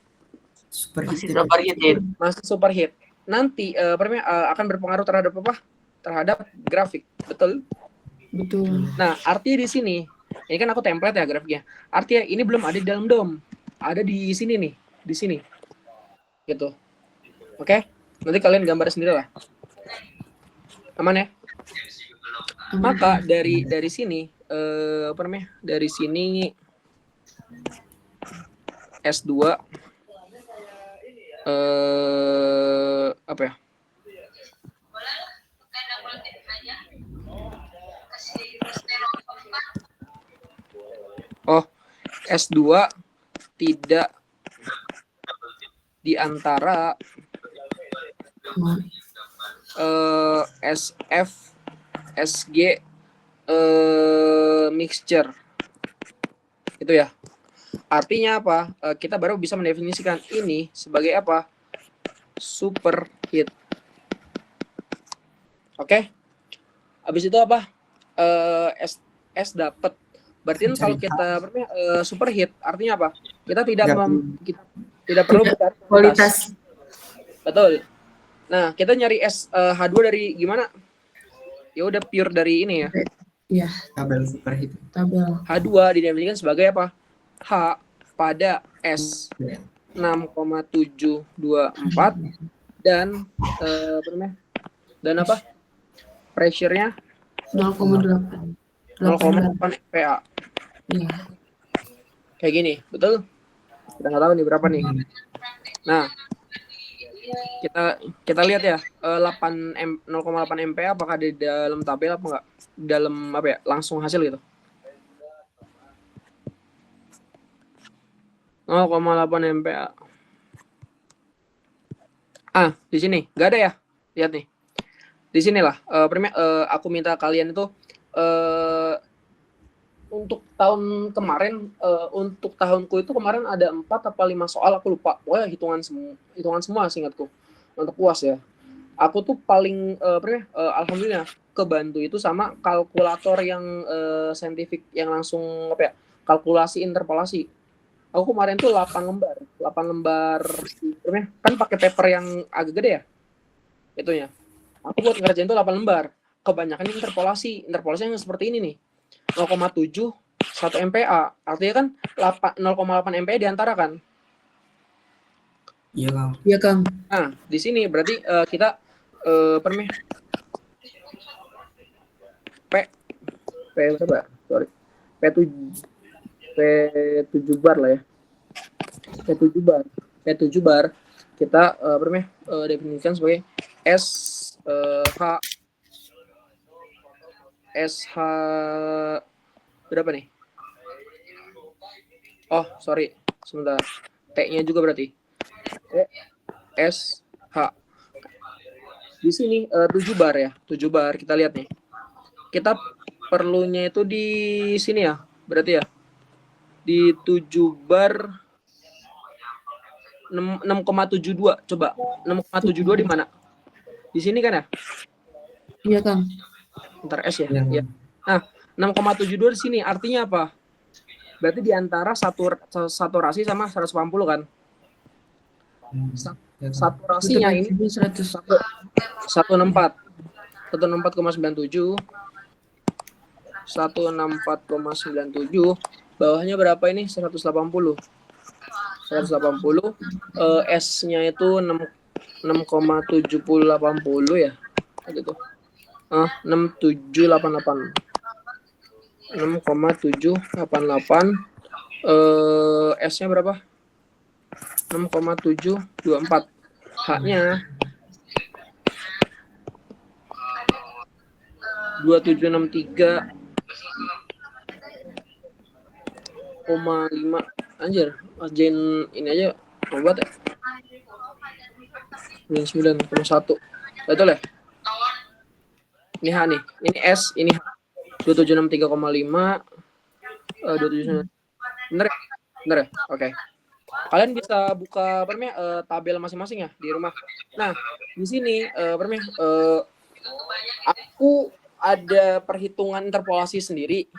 [SPEAKER 3] Superheated.
[SPEAKER 4] Masih superheated.
[SPEAKER 1] Masih superheat. Nanti apa namanya akan berpengaruh terhadap apa? Terhadap grafik. Betul.
[SPEAKER 5] Betul.
[SPEAKER 1] Nah, artinya di sini, ini kan aku template ya grafiknya. Artinya ini belum ada di dalam DOM. Ada di sini nih, di sini. Gitu. Oke? Nanti kalian gambar sendiri lah. Aman ya? Maka dari sini apa namanya? Dari sini S2 apa ya? Oh, S2 tidak di antara SF SG mixture. Itu ya. Artinya apa? Kita baru bisa mendefinisikan ini sebagai apa? Superheat. Oke? Habis itu apa? S dapat. Berarti kan kalau kita superheat artinya apa? Kita tidak kita tidak perlu mencari
[SPEAKER 5] Kualitas.
[SPEAKER 1] Betul. Nah, kita nyari H2 dari gimana? Ya udah pure dari ini ya.
[SPEAKER 5] Iya,
[SPEAKER 3] Tabel superheated.
[SPEAKER 5] tabel.
[SPEAKER 1] H2 didefinisikan sebagai apa? H pada S 6,724 dan apa namanya? Dan apa? Pressure-nya
[SPEAKER 5] 0,8.
[SPEAKER 1] 0,8 MPa.
[SPEAKER 5] Iya.
[SPEAKER 1] Kayak gini, betul? Kita nggak tahu nih berapa nih. Nah, kita lihat ya 0,8 MPa apakah di dalam tabel apa enggak? Dalam apa ya? Langsung hasil gitu. 0,8 MPa. Di sini nggak ada ya? Lihat nih. Di sinilah aku minta kalian itu untuk tahun kemarin untuk tahunku itu kemarin ada 4 apa 5 soal aku lupa. Pokoknya hitungan semua seingatku. Untuk UAS ya. Aku tuh paling alhamdulillah kebantu itu sama kalkulator yang saintifik yang langsung apa ya? Kalkulasi interpolasi. Aku kemarin tuh 8 lembar kan pakai paper yang agak gede ya. Itunya. Aku buat ngerjain tuh 8 lembar. Kebanyakan interpolasi yang seperti ini nih. 0,7 1 MPa. Artinya kan 0,8 MPa diantara kan.
[SPEAKER 3] Iya, Kang.
[SPEAKER 5] Iya, Kang.
[SPEAKER 1] Nah, di sini berarti kita P berapa? Sorry. P7 bar lah ya. P7 bar kita definisikan sebagai SH berapa nih? Oh, sorry. Sebentar. T-nya juga berarti. SH. Di sini 7 bar ya. 7 bar kita lihat nih. Kita perlunya itu di sini ya. Berarti ya. Di 7 bar 6,72 coba 6,72 di mana? Di sini kan ya?
[SPEAKER 5] Iya, Kang.
[SPEAKER 1] Ntar S ya.
[SPEAKER 3] Iya.
[SPEAKER 1] Ya. Nah, 6,72 di sini artinya apa? Berarti di antara saturasi sama 180 kan? Saturasinya ini
[SPEAKER 5] 100.
[SPEAKER 1] 164,97 164,97 bawahnya berapa ini 180 S-nya itu 6,7080 ya gitu 6788 6,788 S-nya berapa 6,724 H-nya 2763,5 anjir Jen ini aja obat ya 99,1 betul ya ini H nih ini S ini H 2763,5 bener ya oke. Kalian bisa buka tabel masing-masing ya di rumah. Nah di sini Aku ada perhitungan interpolasi sendiri,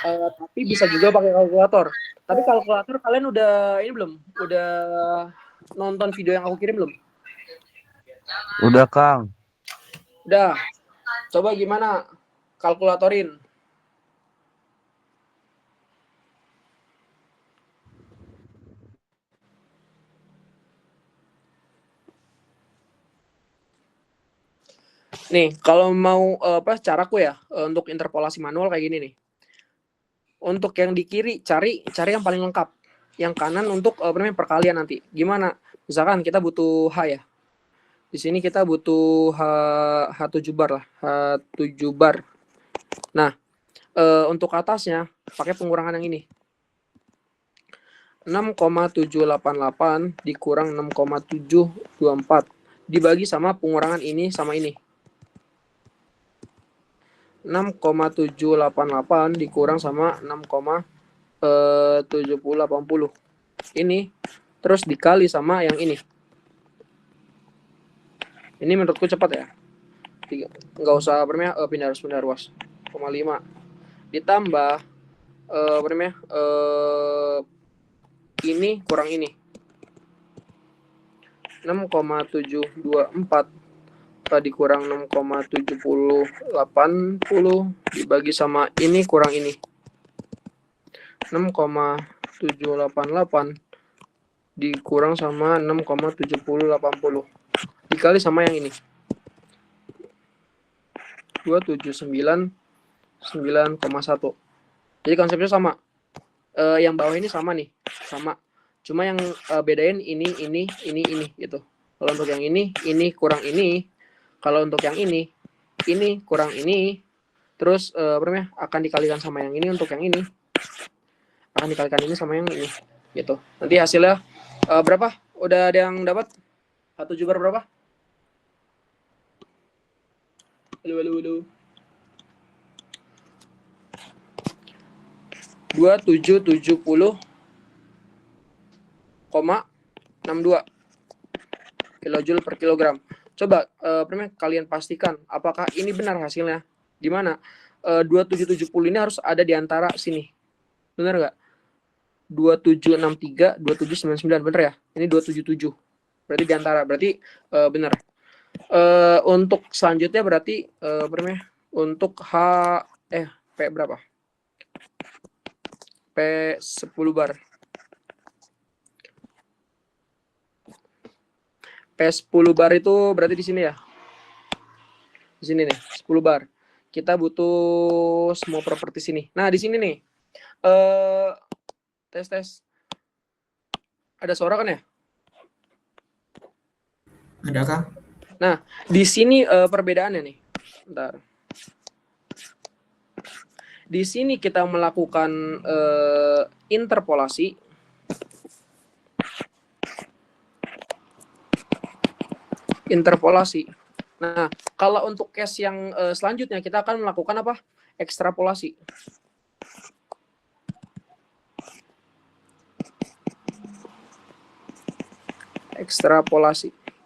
[SPEAKER 1] tapi bisa juga pakai kalkulator. Tapi kalkulator kalian udah ini belum? Udah nonton video yang aku kirim belum?
[SPEAKER 6] Udah, Kang.
[SPEAKER 1] Udah. Coba gimana kalkulatorin? Nih, kalau mau caraku ya untuk interpolasi manual kayak gini nih. Untuk yang di kiri cari yang paling lengkap. Yang kanan untuk perkalian nanti. Gimana? Misalkan kita butuh H ya. Di sini kita butuh H7 bar lah, H7 bar. Nah, untuk atasnya pakai pengurangan yang ini. 6,788 dikurang 6,724 dibagi sama pengurangan ini sama ini. 6,788 dikurang sama 6,7080. Ini terus dikali sama yang ini. Ini menurutku cepat ya. Nggak usah pindah ruas. 0,5 ditambah ini kurang ini. 6,724 dikurang 6,7080 dibagi sama ini kurang ini. 6,788 dikurang sama 6,7080 dikali sama yang ini. 279,9,1. Jadi konsepnya sama. Yang bawah ini sama nih, sama. Cuma yang bedain ini gitu. Kalau untuk yang ini kurang ini. Kalau untuk yang ini kurang ini. Terus akan dikalikan sama yang ini untuk yang ini. Akan dikalikan ini sama yang ini, gitu. Nanti hasilnya berapa? Udah ada yang dapat? 1 bar berapa? Halo. 2770,62 kilojoule per kilogram. Coba kalian pastikan apakah ini benar hasilnya. Di mana 2770 ini harus ada di antara sini. Benar nggak? 2763, 2799 benar ya? Ini 277. Berarti di antara. Berarti benar. Untuk selanjutnya berarti untuk P berapa? P10 bar. P10 bar itu berarti di sini ya. Di sini nih, 10 bar. Kita butuh semua properti sini. Nah, di sini nih. Tes. Ada suara kan ya?
[SPEAKER 3] Ada, Kang?
[SPEAKER 1] Nah, di sini perbedaannya nih. Bentar. Di sini kita melakukan interpolasi. Nah, kalau untuk case yang selanjutnya kita akan melakukan apa? Ekstrapolasi.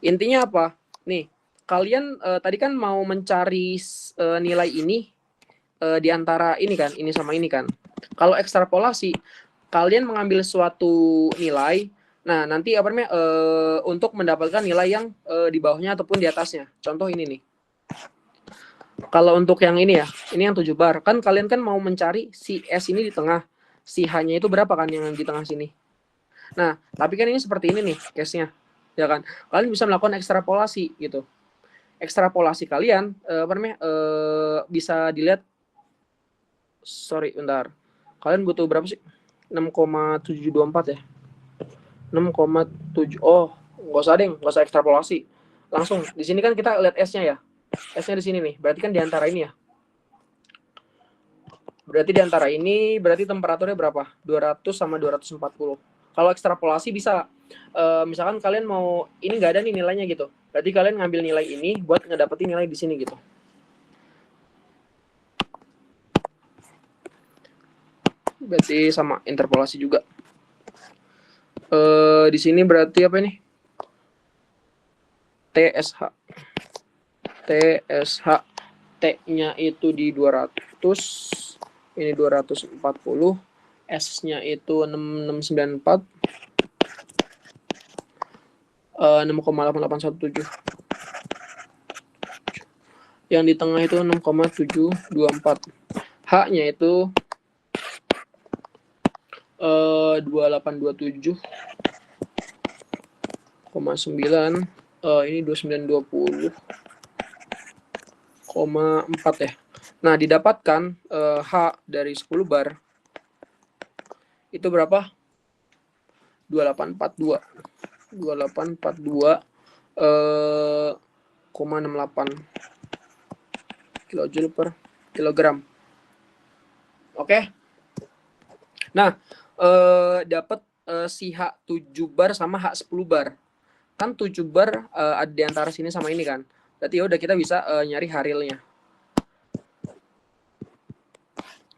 [SPEAKER 1] Intinya apa? Nih, kalian tadi kan mau mencari nilai ini di antara ini kan, ini sama ini kan. Kalau ekstrapolasi, kalian mengambil suatu nilai, nah nanti untuk mendapatkan nilai yang di bawahnya ataupun di atasnya. Contoh ini nih. Kalau untuk yang ini ya, ini yang 7 bar. Kan kalian kan mau mencari si S ini di tengah. Si H-nya itu berapa kan yang di tengah sini. Nah, tapi kan ini seperti ini nih case-nya. Ya kan? Kalian bisa melakukan ekstrapolasi gitu. Ekstrapolasi kalian bisa dilihat. Sorry, bentar. Kalian butuh berapa sih? 6,724 ya? 6,7. Oh, nggak usah ekstrapolasi. Langsung di sini kan kita lihat S-nya ya. S-nya di sini nih. Berarti kan di antara ini ya. Berarti di antara ini berarti temperaturnya berapa? 200 sama 240. Kalau ekstrapolasi bisa misalkan kalian mau ini nggak ada nih nilainya gitu. Berarti kalian ngambil nilai ini buat ngedapetin nilai di sini gitu. Berarti sama interpolasi juga. Di sini berarti apa ini? TSH TSH. T-nya itu di 200, ini 240, S-nya itu 6694, 6,8817. Yang di tengah itu 6,724. H-nya itu 2827,9, ini 2920,4 ya. Nah, didapatkan H dari 10 bar itu berapa? 2842 0,68 kilojoule per kilogram. Oke. Nah, dapat si H 7 bar sama H 10 bar. Kan 7 bar ada di antara sini sama ini kan. Berarti ya udah kita bisa nyari harilnya.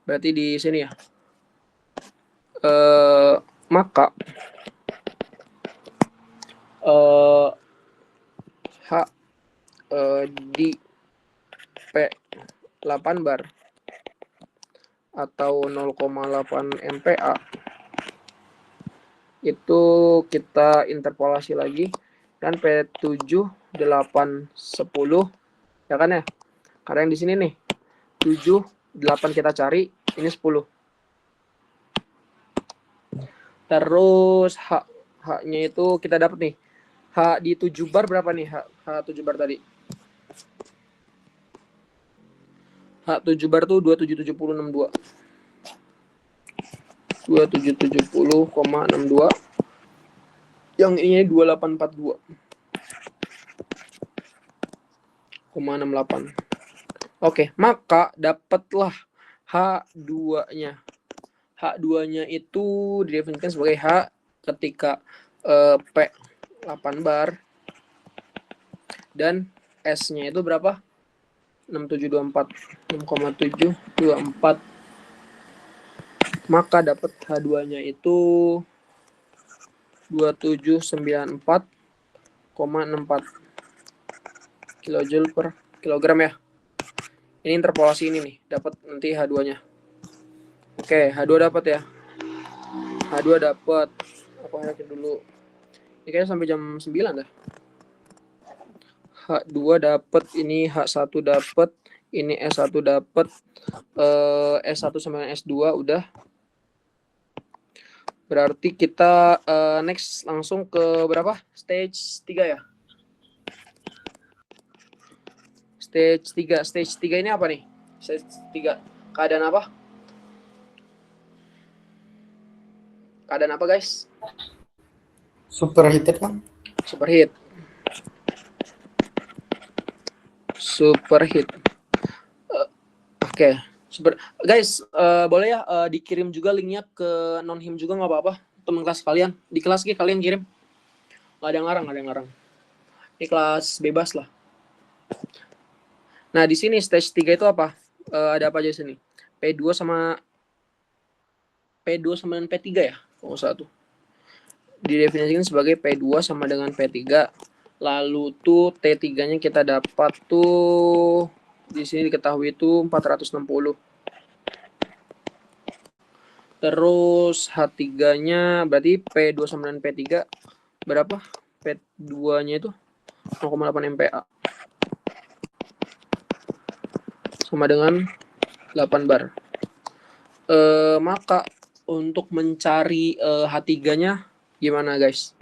[SPEAKER 1] Berarti di sini ya. Maka H di P8 bar atau 0,8 MPa itu kita interpolasi lagi kan P7 8 10 ya kan ya. Karena yang di sini nih 7 8 kita cari, ini 10. Terus H-nya itu kita dapat nih. H di 7 bar berapa nih? H 7 bar tadi. H 7 bar tuh 2770,62. 2770,62. Yang ini 2842,68. Oke, maka dapatlah H2-nya. H2-nya itu didefinisikan sebagai H ketika P8 bar dan S-nya itu berapa? 6,724. Maka dapat H2-nya itu 2794,64 kilojoule per kilogram ya. Ini interpolasi ini nih, dapat nanti H2-nya. Oke, H2 dapat ya. H2 dapat. Aku harakin dulu. Ini kayaknya sampai jam 9 dah. H2 dapat, ini H1 dapat, ini S1 dapat, S1 sama S2 udah. Berarti kita next langsung ke berapa? Stage 3 ya. Stage 3 ini apa nih? Stage 3. Keadaan apa? Keadaan apa, guys?
[SPEAKER 3] Superheated kan?
[SPEAKER 1] Superheat. Oke. Guys, boleh ya dikirim juga linknya ke non-him juga nggak apa-apa. Teman kelas kalian. Di kelas kalian kirim. Nggak ada yang ngarang. Ini kelas bebas lah. Nah, di sini stage 3 itu apa? Ada apa aja di sini? P2 sama P3 ya? Kalau satu. Didefinisikan sebagai P2 sama dengan P3. Lalu tuh T3-nya kita dapat tuh di sini diketahui itu 460. Terus H3-nya berarti P2 sama dengan P3 berapa? P2-nya itu 0,8 MPa. Sama dengan 8 bar. Maka untuk mencari H3-nya gimana, guys?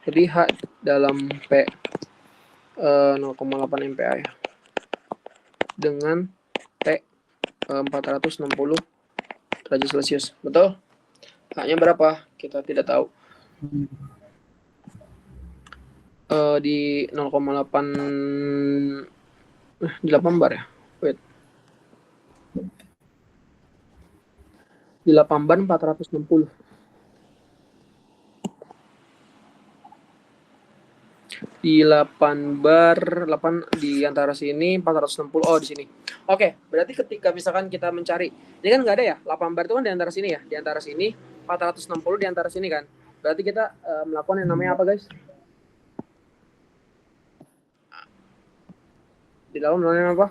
[SPEAKER 1] Jadi H dalam P 0,8 MPa ya. Dengan T 460 derajat Celcius. Betul? H-nya berapa? Kita tidak tahu. Di 0,8 di 8 bar ya. Wait. Di 8 bar 460. Di 8 bar 8 di antara sini 460. Oh, di sini. Oke, berarti ketika misalkan kita mencari, ini kan nggak ada ya, 8 bar itu kan di antara sini ya, di antara sini 460 di antara sini kan. Berarti kita melakukan yang namanya apa, guys? Di dalam namanya apa?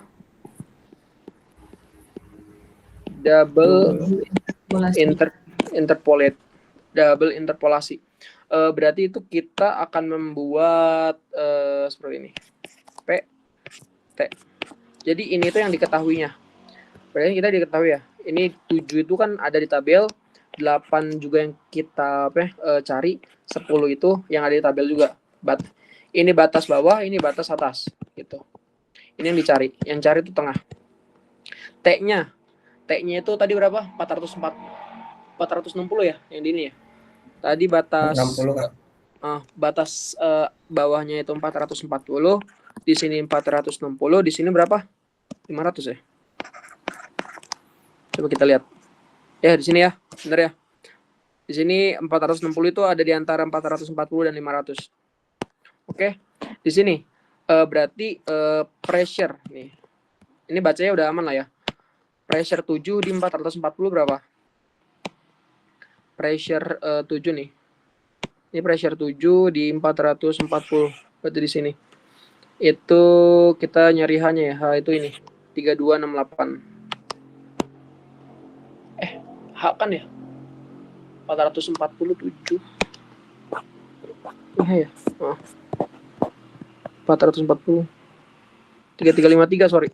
[SPEAKER 1] Double interpolate. Double interpolasi. Berarti itu kita akan membuat seperti ini. P, T. Jadi ini tuh yang diketahuinya. Berarti kita diketahui ya. Ini 7 itu kan ada di tabel. 8 juga yang kita cari. 10 itu yang ada di tabel juga. Ini batas bawah, ini batas atas. Gitu. Ini yang dicari. Yang cari itu tengah. T-nya. T-nya itu tadi berapa? 460 ya? Yang di ini ya? Tadi batas
[SPEAKER 3] 60 Kak.
[SPEAKER 1] batas bawahnya itu 440, di sini 460, di sini berapa? 500 ya. Coba kita lihat. Ya, di sini ya. Benar ya. Di sini 460 itu ada di antara 440 dan 500. Oke. Di sini berarti pressure nih. Ini bacanya udah aman lah ya. Pressure 7 di 440 berapa? Pressure 7 nih. Ini pressure 7 di 440. Berarti di sini. Itu kita nyari H-nya ya. H itu ini. 3268. H kan ya? 447. Iya ya. 440. 3353 sorry.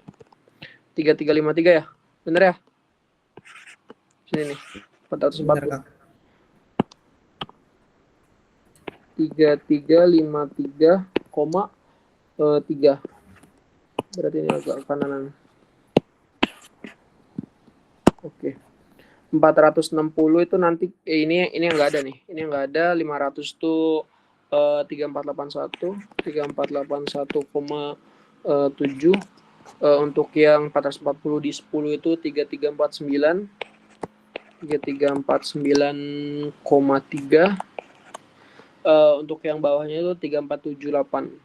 [SPEAKER 1] 3353 ya. Bener ya? Sini nih. 440.
[SPEAKER 3] Benar, Kak.
[SPEAKER 1] 3353,3. Berarti ini agak kanan. Oke. 460 itu nanti ini enggak ada nih. Ini enggak ada. 500 tuh 3481 3481,7. Untuk yang 440 di 10 itu 3349 3349,3. Untuk yang bawahnya itu 3478.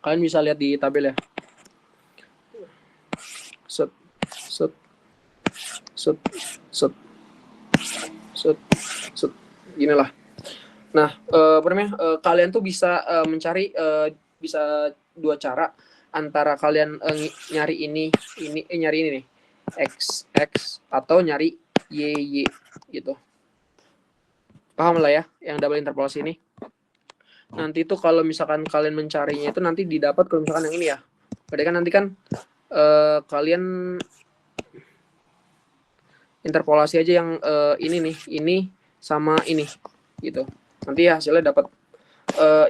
[SPEAKER 1] Kalian bisa lihat di tabel ya. Set. Ginilah. Nah, kalian tuh bisa mencari bisa dua cara, antara kalian nyari ini nyari ini nih, x atau nyari y gitu. Paham lah ya yang double interpolasi ini. Nanti tuh kalau misalkan kalian mencarinya itu nanti didapat kalau misalkan yang ini ya. Berarti kan nanti kan kalian interpolasi aja yang ini nih, ini sama ini gitu. Nanti ya hasilnya dapat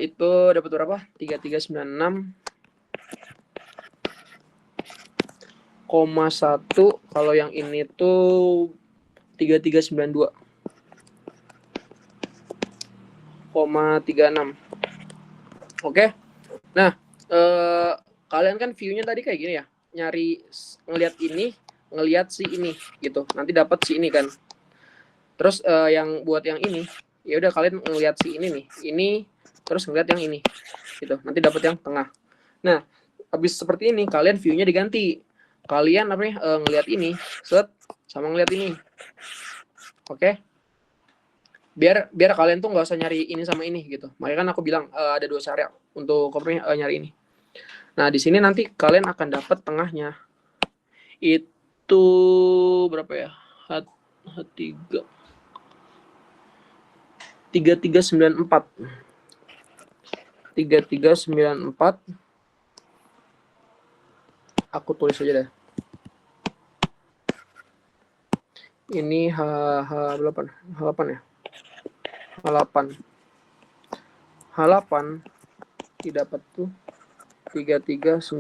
[SPEAKER 1] itu dapat berapa? 3396,1. Kalau yang ini tuh 3392,36. Oke. Nah, kalian kan view-nya tadi kayak gini ya. Nyari ngelihat ini, ngelihat si ini gitu. Nanti dapat si ini kan. Terus yang buat yang ini, ya udah kalian ngelihat si ini nih. Ini terus ngelihat yang ini. Gitu. Nanti dapat yang tengah. Nah, habis seperti ini kalian view-nya diganti. Kalian ngelihat ini, set sama ngelihat ini. Oke. Biar kalian tuh nggak usah nyari ini sama ini gitu. Makanya kan aku bilang ada dua cara untuk nyari ini. Nah, di sini nanti kalian akan dapat tengahnya. Itu berapa ya? H3 3394. 3394. Aku tulis aja deh. Ini H8 ya. H8 didapat tuh 3394,85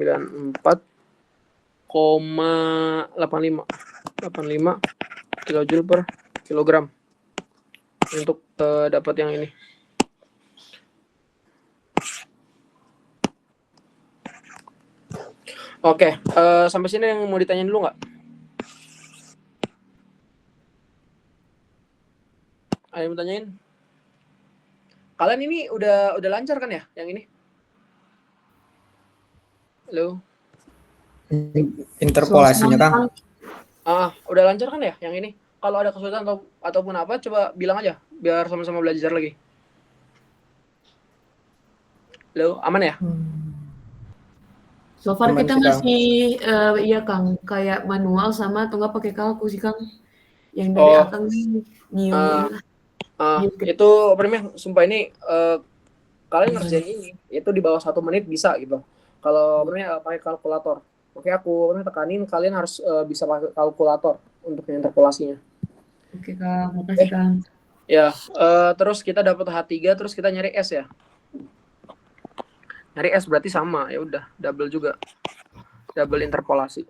[SPEAKER 1] kilojoule per kilogram untuk dapat yang ini. Oke, sampai sini yang mau ditanyain dulu nggak? Ada yang mau tanyain? Kalian ini udah lancar kan ya yang ini? Halo?
[SPEAKER 3] Interpolasinya, Kang.
[SPEAKER 1] Udah lancar kan ya yang ini? Kalau ada kesulitan ataupun apa, coba bilang aja biar sama-sama belajar lagi. Halo, aman ya?
[SPEAKER 5] So far
[SPEAKER 2] Aman
[SPEAKER 5] kita
[SPEAKER 2] sih, Kang.
[SPEAKER 5] masih iya Kang, kayak manual sama atau enggak pakai kalku sih Kang. Yang dari
[SPEAKER 1] Oh,
[SPEAKER 5] Akang nih, new
[SPEAKER 1] ah,
[SPEAKER 5] inilah, new
[SPEAKER 1] itu apa namanya? Sumpah ini kalian ngerjain ini itu di bawah 1 menit bisa gitu. Kalau apa namanya pakai kalkulator. Oke, aku apa namanya tekanin kalian harus bisa pakai kalkulator untuk interpolasinya.
[SPEAKER 5] Oke Kang, makasih Kang.
[SPEAKER 1] Ya, terus kita dapat H3 terus kita nyari S ya. Nyari S berarti sama, ya udah, double juga. Double interpolasi.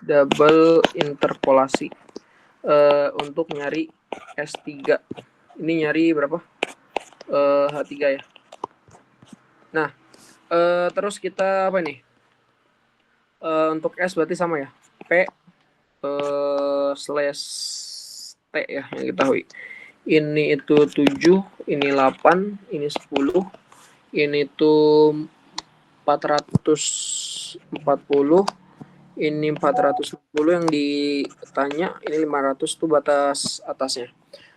[SPEAKER 1] Double interpolasi. Untuk nyari S3. Ini nyari berapa? H3 ya. Nah, terus kita apa nih? Untuk S berarti sama ya. P slash T ya yang diketahui. Ini itu 7, ini 8, ini 10, ini tuh 440, ini 460 yang ditanya, ini 500 tuh batas atasnya.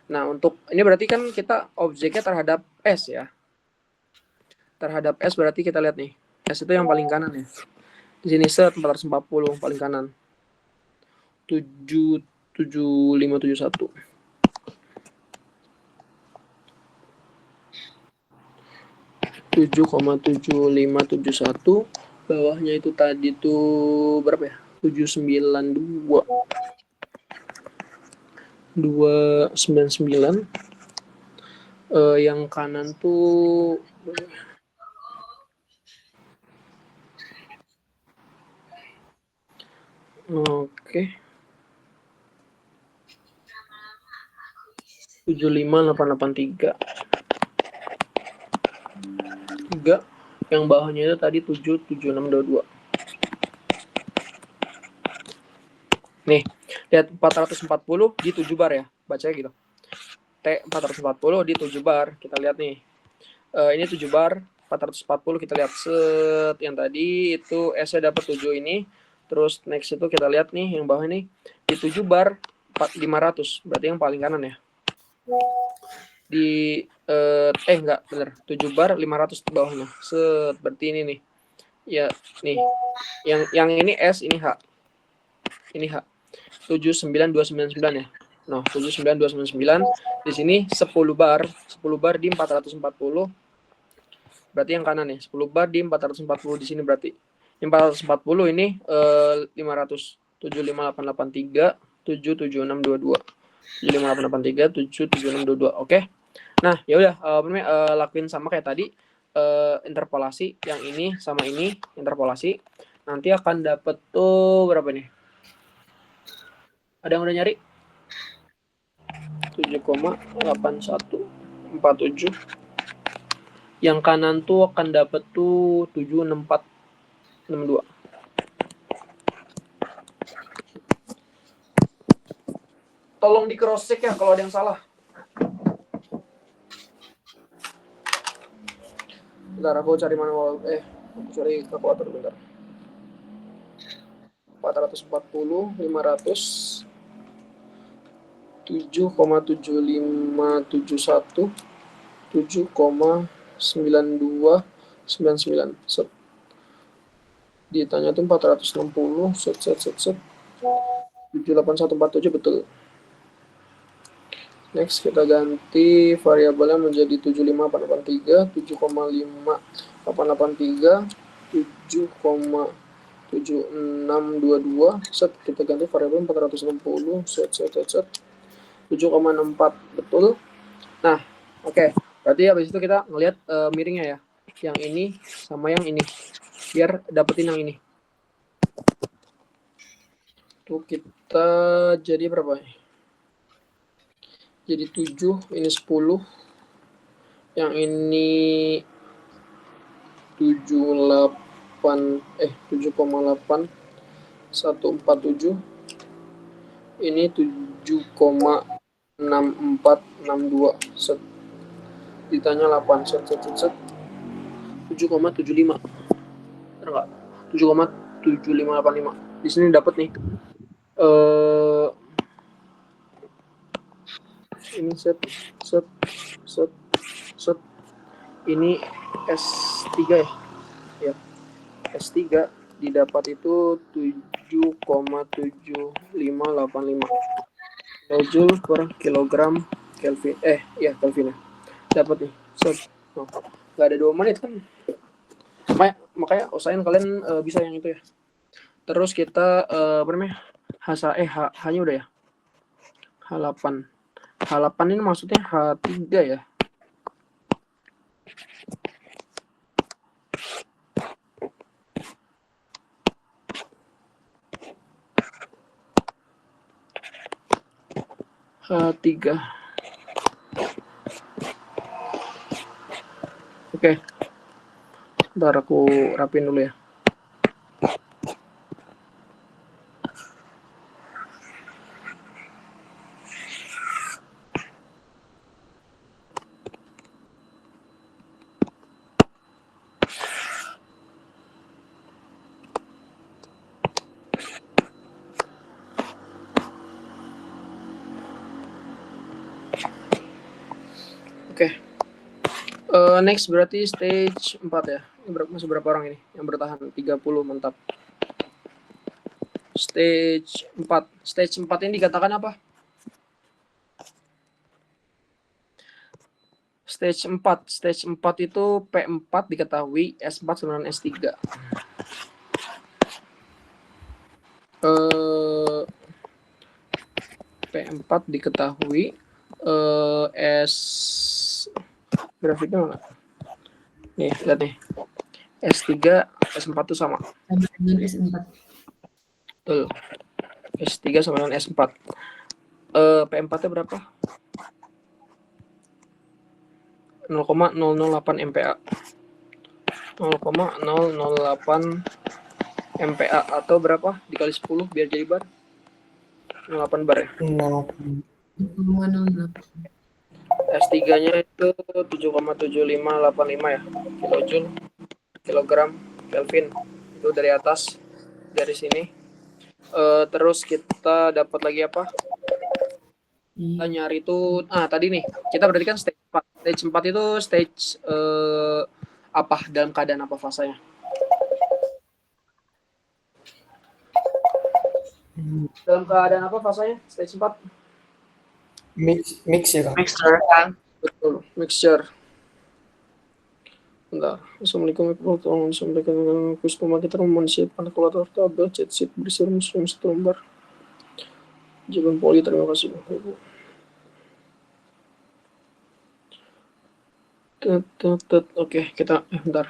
[SPEAKER 1] Nah, untuk ini berarti kan kita objeknya terhadap S ya. Terhadap S berarti kita lihat nih. S itu yang paling kanan ya. Di sini set 440 paling kanan. 77571. 7,7571, bawahnya itu tadi tuh berapa ya? 792. 299. Yang kanan tuh oke. 75883. 3. Yang bawahnya itu tadi 77622. Nih, lihat 440 di 7 bar ya. Bacanya gitu. T 440 di 7 bar. Kita lihat nih. Ini 7 bar, 440 kita lihat set yang tadi itu S-nya dapat 7 ini. Terus next itu kita lihat nih yang bawah ini di 7 bar 500. Berarti yang paling kanan ya. Di enggak bener 7 bar 500 di bawahnya. Set berarti ini nih. Ya, nih. Yang ini S, ini H. Ini H. 79299 ya. Nah, 79299 di sini 10 bar di 440. Berarti yang kanan nih, 10 bar di 440 di sini berarti. Yang 440 ini 500 75883 77622. 75883 77622. Oke. Nah, ya udah lakuin sama kayak tadi. Interpolasi yang ini sama ini interpolasi. Nanti akan dapet tuh berapa nih? Ada yang udah nyari? 7,8147. Yang kanan tuh akan dapet tuh 76462. Tolong di cross check ya kalau ada yang salah. Bentar, aku cari manual. Aku cari kalkulator bentar. 440, 500, 7,7571, 7,9299. Set. Ditanya tuh 460, set. 78147 betul. Next kita ganti variabelnya menjadi 75883, 7,5883, 7,7622. Set kita ganti variabel 460, set 7,64 betul. Nah, oke. Berarti habis itu kita ngelihat miringnya ya. Yang ini sama yang ini. Biar dapetin yang ini. Tuh kita jadi berapa ya? Jadi 7, ini 10. Yang ini 7,8147. Ini 7,6462. Set. Ditanya 8 set. 7,75. Benar enggak? 7,7585. Di sini dapat nih. Ini set. Ini S3 ya. Ya. S3 didapat itu 7,7585 kilojoule per kilogram Kelvin. Kelvin ya. Dapat nih. Oh, nggak ada 2 menit kan. Makanya usahain kalian bisa yang itu ya. Terus kita apa namanya? H-nya udah ya. H8. H8 ini maksudnya H3 ya. H3. Oke. Ntar aku rapin dulu ya. Oke. Next berarti stage 4 ya. Masih berapa orang ini yang bertahan? 30, mantap. Stage 4. Stage 4 ini dikatakan apa? Stage 4. Stage 4 itu P4 diketahui, S4 sama dengan S3. P4 diketahui, S grafiknya mana? Nih, lihat nih. S3, S4 itu sama.
[SPEAKER 5] Sama dengan S4.
[SPEAKER 1] Betul. S3 sama dengan S4. P4-nya berapa? 0,008 MPa. 0,008 MPa atau berapa? Dikali 10 biar jadi bar. 0,8 bar ya.
[SPEAKER 5] 0,08.
[SPEAKER 1] S3-nya itu 7,7585 ya. Kilojoule, kilogram, Kelvin. Itu dari atas, dari sini. Terus kita dapat lagi apa? Kita nyari itu, tadi nih, kita berarti kan stage 4. Stage 4 itu stage apa? Dalam keadaan apa fasanya? Dalam keadaan apa fasanya? Stage 4?
[SPEAKER 3] Mix ya Kang.
[SPEAKER 4] Mixture Kang.
[SPEAKER 1] Betul, mixture. Bentar. Assalamualaikum warahmatullahi wabarakatuh. Kurs pembangkit manusia kalkulator tabel chat sheet berisi rumus satu lembar. Jawaban poli, terima kasih Bapak Ibu. Oke, kita bentar.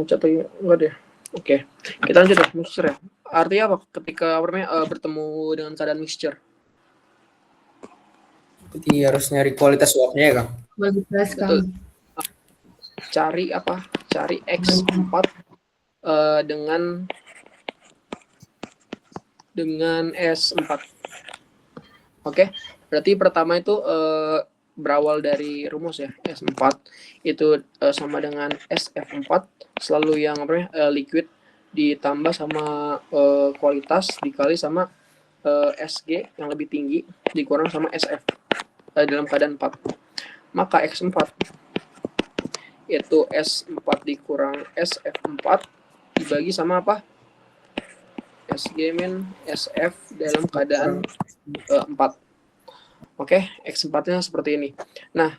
[SPEAKER 1] Cat lagi enggak deh. Oke. Kita lanjut ya, mixture ya. Artinya apa? Ketika bertemu dengan keadaan mixture.
[SPEAKER 3] Jadi harus nyari kualitas uapnya ya Kang.
[SPEAKER 5] Kualitas
[SPEAKER 1] Betul.
[SPEAKER 5] Kang.
[SPEAKER 1] Cari apa? Cari X4 dengan S4. Oke. Berarti pertama itu berawal dari rumus ya. S4 itu sama dengan SF4, selalu yang liquid ditambah sama kualitas dikali sama SG yang lebih tinggi dikurang sama SF dalam keadaan 4. Maka X4 itu S4 dikurang SF4 dibagi sama apa? SG min SF dalam keadaan 4. Oke, X4-nya seperti ini. Nah,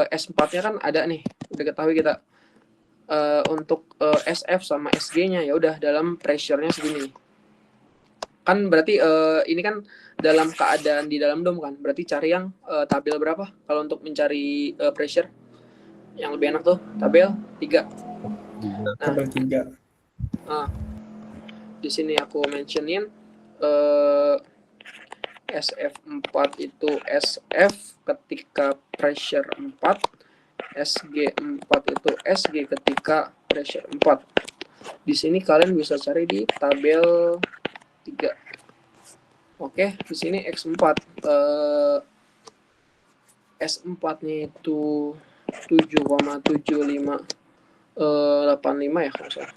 [SPEAKER 1] S4-nya kan ada nih, udah ketahui kita. Untuk SF sama SG-nya ya udah dalam pressure-nya segini. Kan berarti ini kan dalam keadaan di dalam dom kan. Berarti cari yang tabel berapa kalau untuk mencari pressure? Yang lebih enak tuh tabel 3.
[SPEAKER 3] Tabel 3.
[SPEAKER 1] Di sini aku mentionin SF4 itu SF ketika pressure 4, SG4 itu SG ketika pressure 4. Di sini kalian bisa cari di tabel 3. Oke, di sini X4 S4-nya itu 7,7585 ya kalau salah.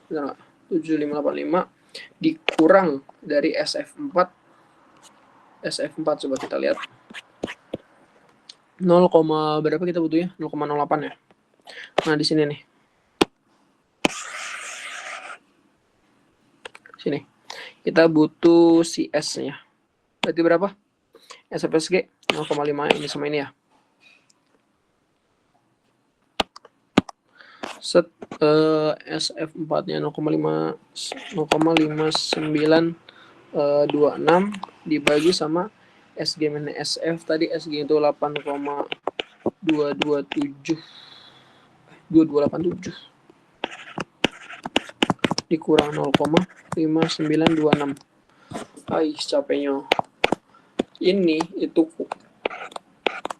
[SPEAKER 1] Benar 7585 dikurang dari SF4 coba kita lihat. 0, berapa kita butuhnya? 0,08 ya. Nah, di sini nih. Sini. Kita butuh si S-nya. Berarti berapa? SFSG 0,5 ini sama ini ya. Set SF4-nya 0,5926 dibagi sama SG minus SF tadi SG itu 8,227 2287 dikurang 0,5926. Ai, capeknya. Ini itu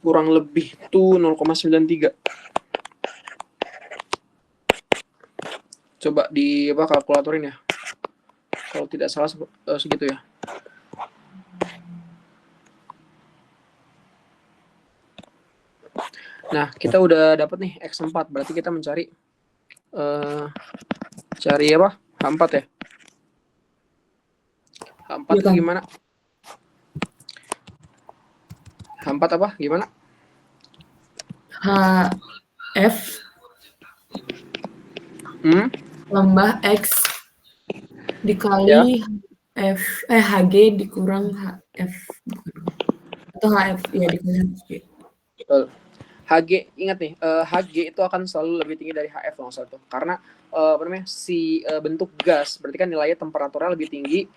[SPEAKER 1] kurang lebih tuh 0,93. Coba di kalkulatorin ya. Kalau tidak salah segitu ya. Nah, kita udah dapat nih X4, berarti kita mencari cari apa? H4 ya. H4 itu gimana? H4 apa? Gimana?
[SPEAKER 5] HF tambah X dikali HG dikurang HF. Atau HF, ya dikali HG.
[SPEAKER 1] Betul. HG, ingat nih, HG itu akan selalu lebih tinggi dari HF loh, karena bentuk gas, berarti kan nilainya temperaturnya lebih tinggi,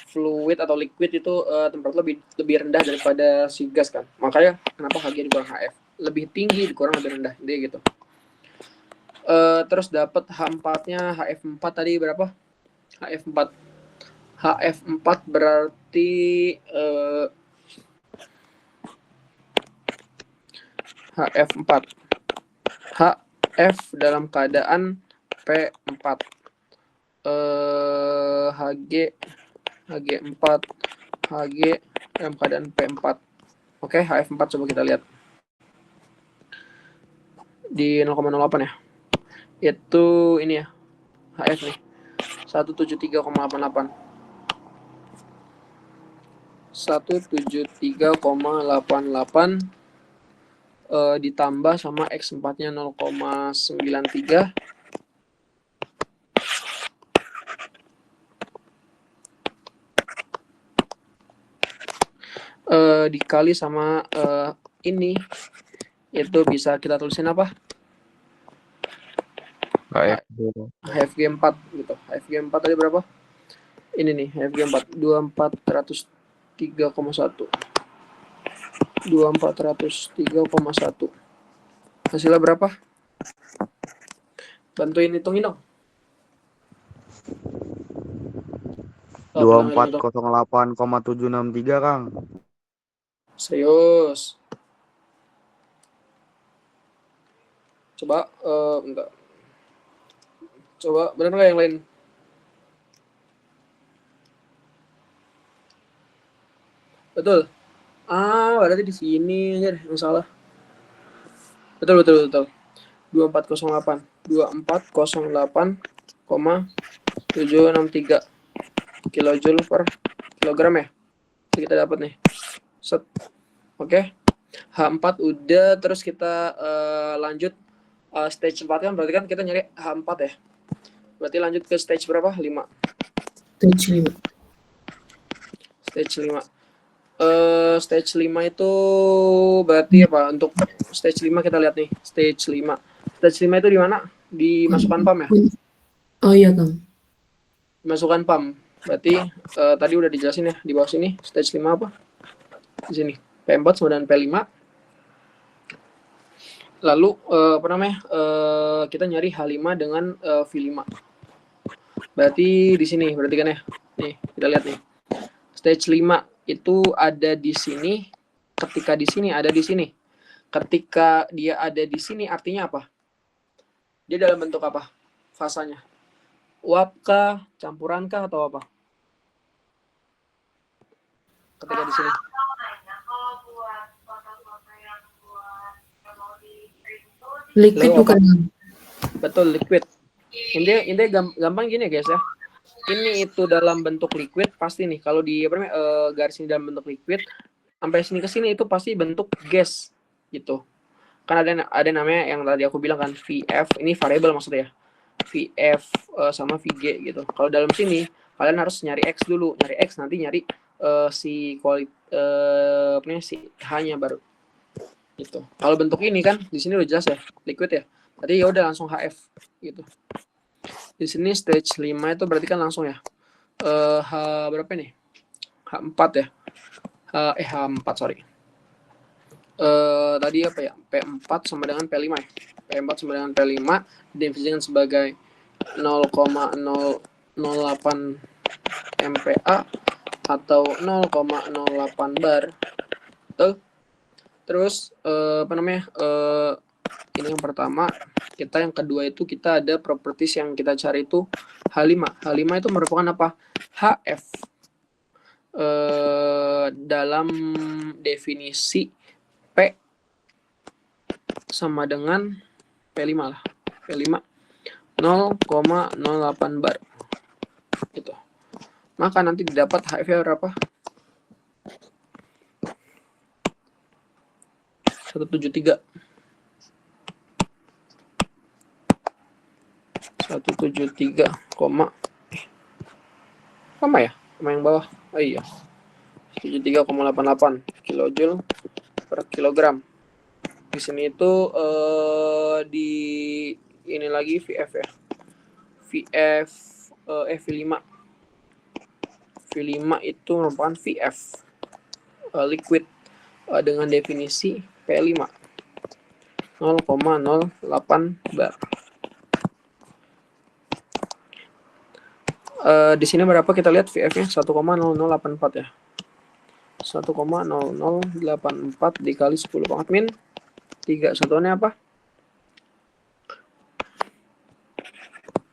[SPEAKER 1] fluid atau liquid itu temperatur lebih rendah daripada si gas kan, makanya kenapa HG dikurang HF, lebih tinggi dikurang lebih rendah, dia gitu. Terus dapat H4-nya, HF4 tadi berapa? HF4 berarti HF4. HF dalam keadaan P4. HG4. HG dalam keadaan P4. Oke, HF4 coba kita lihat. Di 0,08 ya. Itu ini ya. HF nih. 173,88. 173,88 ditambah sama X4-nya 0,93 dikali sama ini, itu bisa kita tulisin apa? HFG4 gitu. HFG4 tadi berapa? Ini nih, HFG4 2403,1. 2403,1. Hasilnya berapa? Bantuin hitungin dong.
[SPEAKER 6] 2408,763, Kang.
[SPEAKER 1] Serius. Coba bentar. Coba benar nggak yang lain? Betul. Berarti di sini aja deh yang salah. Betul. 2408. 2408,763 kilojoule per kilogram ya. Jadi kita dapat nih. Set. Oke. H4 udah, terus kita lanjut stage 4 kan, berarti kan kita nyari H4 ya. Berarti lanjut ke stage berapa? 5. Stage 5. Stage 5 itu berarti apa? Untuk stage 5 kita lihat nih. Stage 5. Stage 5 itu di mana? Dimasukkan PAM ya?
[SPEAKER 5] Oh iya, Kang.
[SPEAKER 1] Dimasukkan PAM. Berarti tadi udah dijelasin ya di bawah sini. Stage 5 apa? Di sini. P4 sama dengan P5. Lalu kita nyari H5 dengan V5. Berarti di sini, berarti kan ya. Nih, kita lihat nih. Stage 5 itu ada di sini, ketika di sini ada di sini. Ketika dia ada di sini artinya apa? Dia dalam bentuk apa? Fasanya. Uap kah, campuran kah, atau apa? Ketika di sini.
[SPEAKER 5] Liquid bukan?
[SPEAKER 1] Betul, liquid. Intinya gampang gini ya guys ya. Ini itu dalam bentuk liquid pasti nih, kalau di garis ini dalam bentuk liquid, sampai sini ke sini itu pasti bentuk gas gitu. Kan ada namanya yang tadi aku bilang kan VF, ini variabel maksudnya ya. VF sama VG gitu. Kalau dalam sini kalian harus nyari X dulu, nyari X nanti nyari si si H-nya baru gitu. Kalau bentuk ini kan di sini udah jelas ya, liquid ya. Tadi ya udah langsung HF gitu. Di sini stage 5 itu berarti kan langsung ya. H berapa nih? H4 ya. H4 sorry. Tadi apa ya? P4 sama dengan P5 ya. P4 sama dengan P5 didefinisikan sebagai 0,008 MPa atau 0,08 bar. Tuh. Terus apa namanya? Ini yang pertama. Yang kedua itu kita ada properties yang kita cari itu H5. H5 itu merupakan apa? HF. Dalam definisi P sama dengan P5 lah. P5 0,08 bar. Gitu. Maka nanti didapat HF-nya berapa? 173. 173, sama ya? Sama yang bawah. Oh iya. 73,88 kilojoule per kilogram. Di sini itu di ini lagi VF ya. VF V5. V5 itu merupakan VF liquid dengan definisi P5 0,08 bar. Di sini berapa kita lihat VF-nya 1,0084 ya. 1,0084 dikali 10 pangkat min 3. Satuannya apa?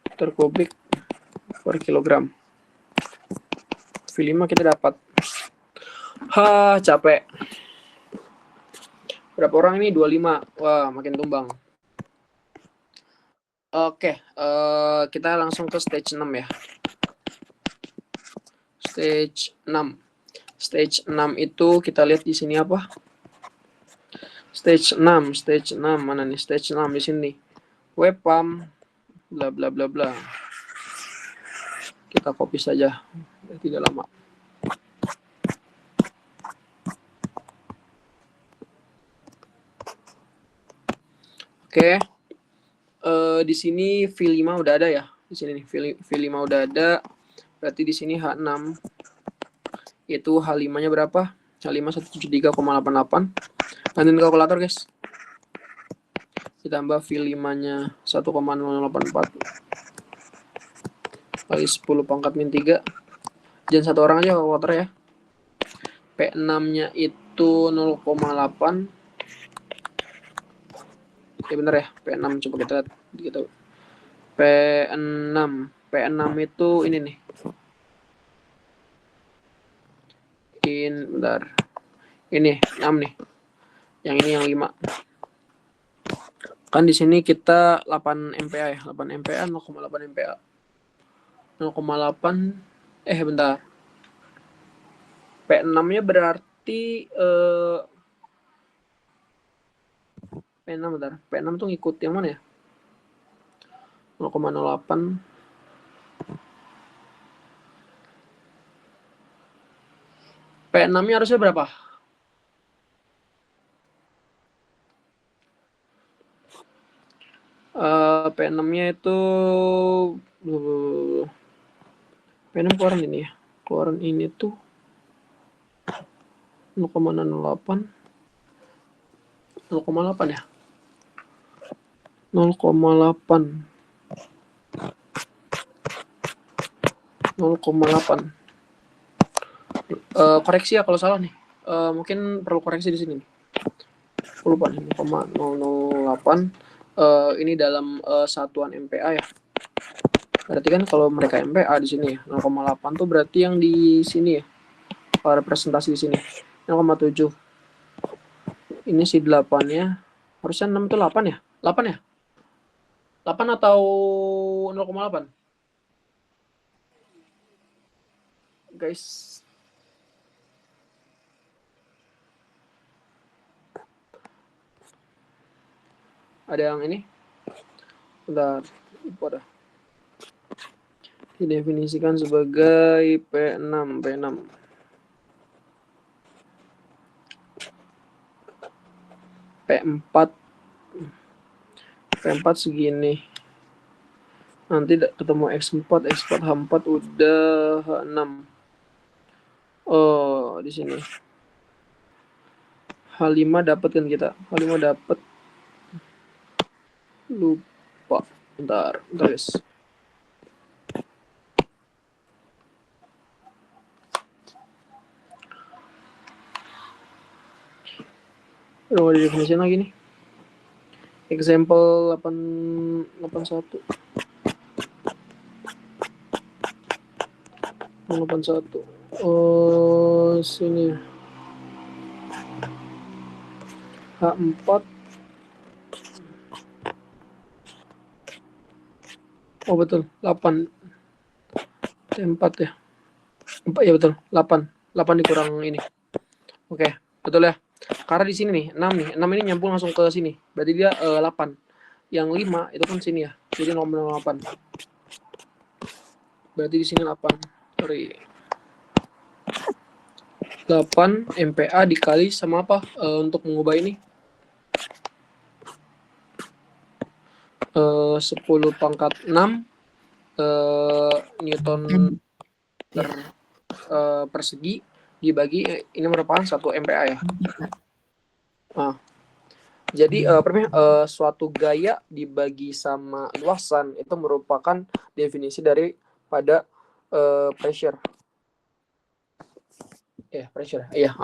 [SPEAKER 1] Meter kubik per kilogram. V5 kita dapat. Capek. Berapa orang ini? 25. Wah, makin tumbang. Oke, kita langsung ke stage 6 ya. Stage 6. Stage 6 itu kita lihat di sini apa? Stage 6 mana nih? Stage 6 di sini. Web pump bla bla bla bla. Kita copy saja. Tidak lama. Oke. Di sini V5 udah ada ya. Di sini nih V5 udah ada. Berarti di sini H6 itu H5-nya berapa? H5 173,88. Gantiin kalkulator, guys. Ditambah V5-nya 1,084 kali 10 pangkat min 3. Jangan satu orang aja kalkulator ya. P6-nya itu 0,8. Ya bener ya, P6 coba kita lihat gitu. P6 itu ini nih. Bentar. Ini 6 nih. Yang ini yang 5. Kan di sini kita 8 MPa ya, 8 MPa 0,8 MPa. 0,8 bentar. P6-nya berarti P6 bentar. P6 tuh ngikut yang mana ya? 0,08. P6-nya harusnya berapa? P6-nya itu P6 keluaran ini ya. Keluaran ini tuh 0,08 0,8 ya. 0,8 koreksi ya kalau salah nih. Mungkin perlu koreksi di sini. Aku lupa nih 0,008. Ini dalam satuan MPa ya. Berarti kan kalau mereka MPa di sini ya 0,8 tuh berarti yang di sini ya. Kalau representasi di sini 0,7. Ini si 8-nya harusnya 6 itu 8 ya? 8 ya? 8 atau 0,8? Guys. Ada yang ini? Bentar, lupa dah. Didefinisikan sebagai P6. P4 segini. Nanti ketemu X4 H4 udah H6. Oh, di sini. H5 dapat kan kita? H5 dapat. Lupa. Bentar guys. Udah ada definisi lagi nih. Example 881. 81. Oh, sini. H4. Oh betul, 8. T4 ya. 4 ya betul, 8. 8 dikurang ini. Oke, betul ya. Karena di sini nih, 6 nih. 6 ini nyambung langsung ke sini. Berarti dia 8. Yang 5 itu kan sini ya. Jadi nomor 8. Berarti di sini 8. Sorry. 8 MPA dikali sama apa? Untuk mengubah ini. 10 pangkat 6 Newton persegi dibagi ini merupakan 1 MPa ya. Nah, jadi suatu gaya dibagi sama luasan itu merupakan definisi daripada pressure. Pressure. Iya,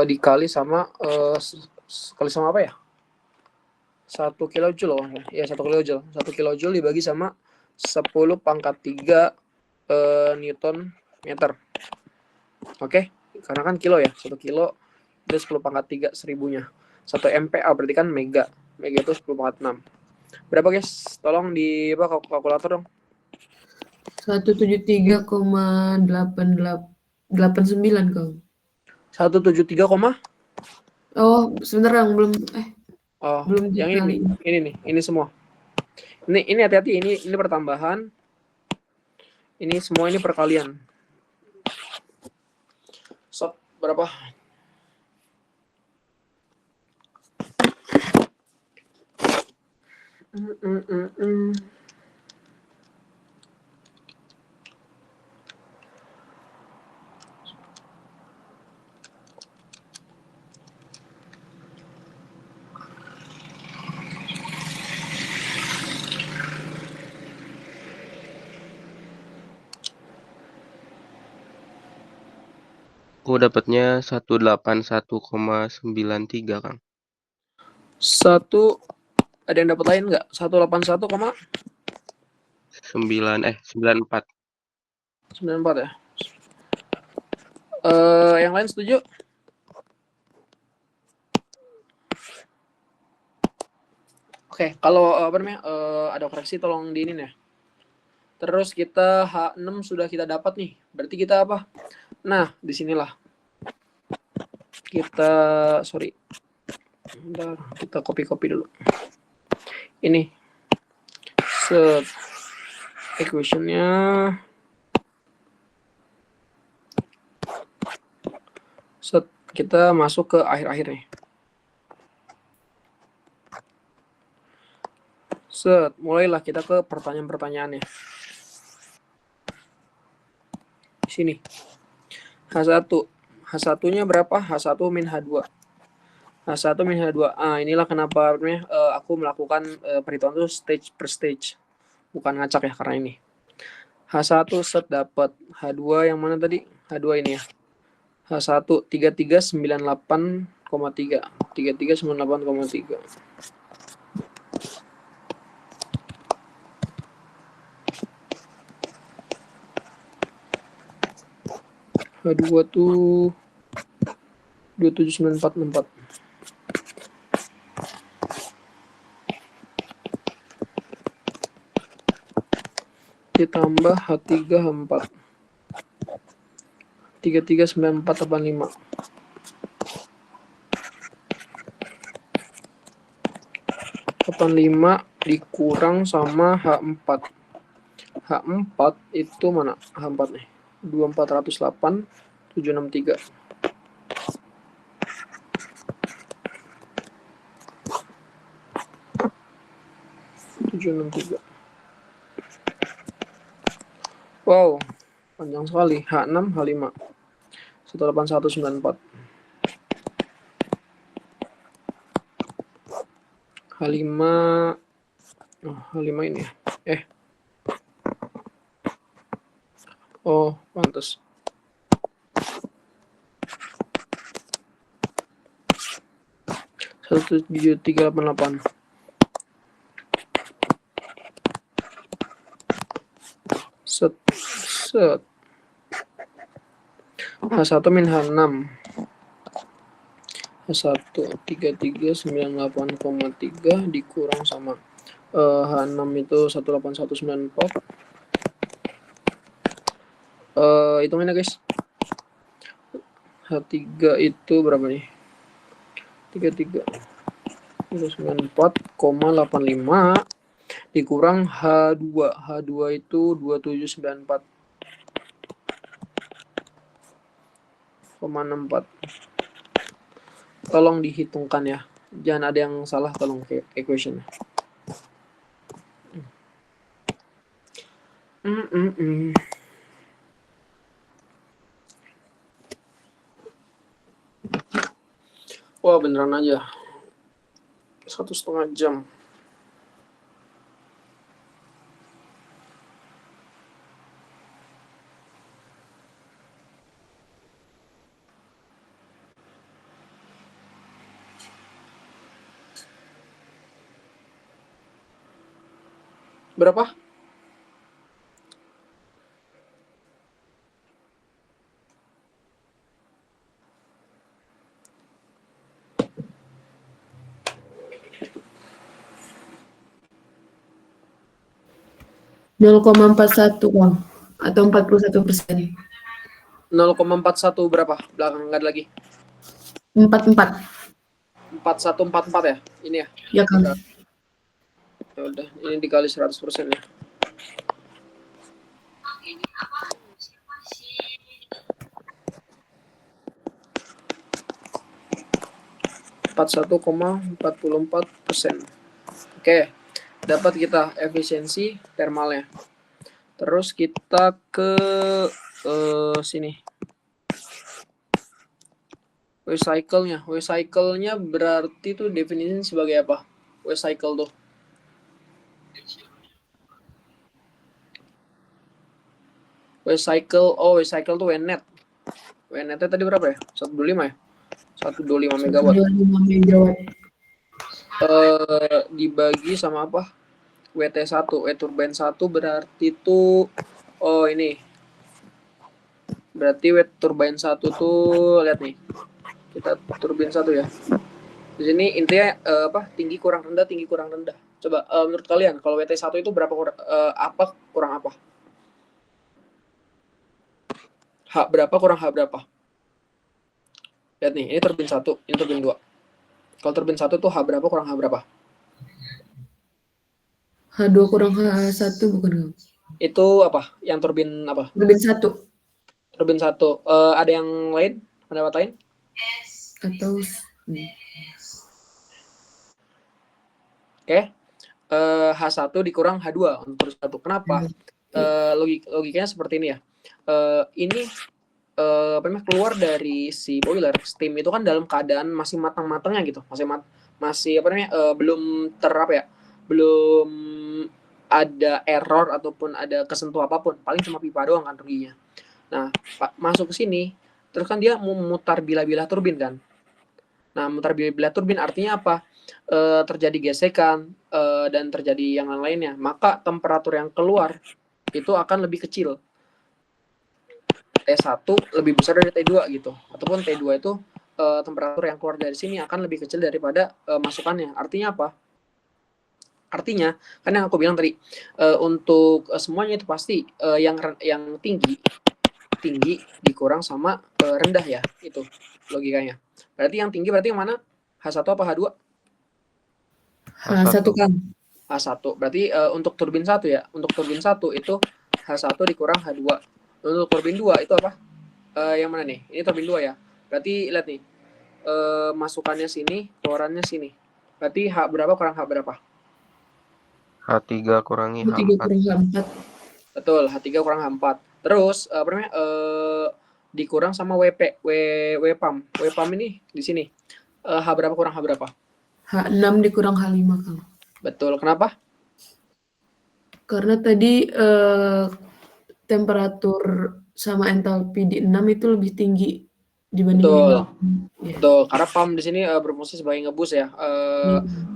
[SPEAKER 1] dikali sama apa ya? 1 kilojoule. Ya, 1 kilojoule. 1 kilojoule dibagi sama 10 pangkat 3 Newton meter. Oke, karena kan kilo ya. 1 kilo itu 10 pangkat 3 1000-nya. 1 MPa berarti kan mega. Mega itu 10 pangkat 6. Berapa guys? Tolong di kalkulator dong.
[SPEAKER 5] 173,89 Kang.
[SPEAKER 1] 173,
[SPEAKER 5] Oh, sebentar yang belum belum
[SPEAKER 1] yang
[SPEAKER 5] dikali.
[SPEAKER 1] ini nih, ini semua. Ini hati-hati, ini pertambahan. Ini semua ini perkalian. So, berapa?
[SPEAKER 7] Aku dapatnya 181,93 Kang.
[SPEAKER 1] 1 ada yang dapat lain nggak? 181,
[SPEAKER 7] 94.
[SPEAKER 1] 94 ya. Yang lain setuju? Oke, kalau ada koreksi tolong diinin ya. Terus kita H6 sudah kita dapat nih. Berarti kita apa? Nah, disinilah. Bentar, kita copy dulu. Ini. Equation-nya. Kita masuk ke akhir-akhir nih. Mulailah kita ke pertanyaan-pertanyaannya. Di sini. H1. H1-nya berapa? H1 min H2. H1 min H2. Inilah kenapa aku melakukan perhitungan itu stage per stage. Bukan ngacak ya karena ini. H1 set dapat. H2 yang mana tadi? H2 ini ya. H1 3398,3. 3398,3. H2 tuh 27944. Ditambah H3 H4. 339485. 85 dikurang sama H4. H4 itu mana? H4 nih. 2408 763. Wow, panjang sekali. H6, H5. 18194. H5 oh, H5 ini ya. Oh, pantas. Satu 7388. Set. H1 min H6. H1 3398,3 dikurang sama H6 itu 18194. Hitungin ya guys. H3 itu berapa nih? 3394,85 dikurang H2. H2 itu 2794,64. Tolong dihitungkan ya. Jangan ada yang salah, tolong equation. Wah, beneran aja. 1,5 jam. Berapa?
[SPEAKER 5] (0,41 Bang, atau 41%.
[SPEAKER 1] 0,41 berapa? Belakang nggak ada lagi.
[SPEAKER 5] 44.
[SPEAKER 1] 4144 ya? Ini ya?
[SPEAKER 5] Ya Kang.
[SPEAKER 1] Ya udah, ini dikali 100% ya. %. Oke, dapat kita efisiensi termalnya. Terus kita ke sini. W-cycle-nya. W-cycle-nya berarti tuh definisinya sebagai apa? W-cycle tuh. W-cycle tuh W-net. W-netnya tadi berapa ya? 125 ya? 125 megawatt.
[SPEAKER 5] 125 megawatt.
[SPEAKER 1] Dibagi sama apa? WT1, W-turbine 1 berarti tuh ini. Berarti W-turbine 1 tuh lihat nih. Kita turbin 1 ya. Di sini intinya tinggi kurang rendah, tinggi kurang rendah. Coba menurut kalian kalau WT1 itu berapa kurang apa? H berapa kurang H berapa? Lihat nih, ini turbin 1, ini turbin 2. Kalau turbin 1 tuh H berapa kurang H berapa?
[SPEAKER 5] H2 kurang H1 bukan Kang?
[SPEAKER 1] Itu apa? Yang turbin apa?
[SPEAKER 5] Turbin 1.
[SPEAKER 1] Turbin 1. Ada yang lain? Pendapat lain?
[SPEAKER 5] Atau
[SPEAKER 1] Oke. H1 dikurang H2 untuk 1. Kenapa? Logikanya seperti ini ya. Ini keluar dari si boiler steam itu kan dalam keadaan masih matang-matangnya gitu. Masih belum belum ada error ataupun ada kesentuh apapun. Paling cuma pipa doang kan ruginya. Nah, masuk ke sini terus kan dia memutar bilah-bilah turbin kan. Nah, memutar bilah turbin artinya apa? Terjadi gesekan dan terjadi yang lainnya. Maka temperatur yang keluar itu akan lebih kecil. T1 lebih besar dari T2 gitu. Ataupun T2 itu temperatur yang keluar dari sini akan lebih kecil daripada masukannya. Artinya apa? Artinya, kan yang aku bilang tadi, untuk semuanya itu pasti yang tinggi dikurang sama rendah ya. Itu logikanya. Berarti yang tinggi berarti yang mana? H1 apa H2?
[SPEAKER 5] H1 Kang.
[SPEAKER 1] H1. Berarti untuk turbin 1 ya. Untuk turbin 1 itu H1 dikurang H2. Untuk turbin 2 itu apa? Yang mana nih? Ini turbin 2 ya. Berarti lihat nih. Masukannya sini, keluarannya sini. Berarti H berapa kurang H berapa?
[SPEAKER 7] H3 kurangi
[SPEAKER 5] H3
[SPEAKER 7] H4.
[SPEAKER 5] kurang H4.
[SPEAKER 1] Betul, H3 kurang H4. Terus apa namanya? Dikurang sama WP, WPAM. WPAM ini di sini. H berapa kurang H berapa?
[SPEAKER 5] H6 dikurang H5 Kang.
[SPEAKER 1] Betul. Kenapa?
[SPEAKER 5] Karena tadi temperatur sama entalpi di 6 itu lebih tinggi dibanding
[SPEAKER 1] Betul.
[SPEAKER 5] 5. Ya.
[SPEAKER 1] Betul, karena pump di sini berfungsi sebagai ngebus ya.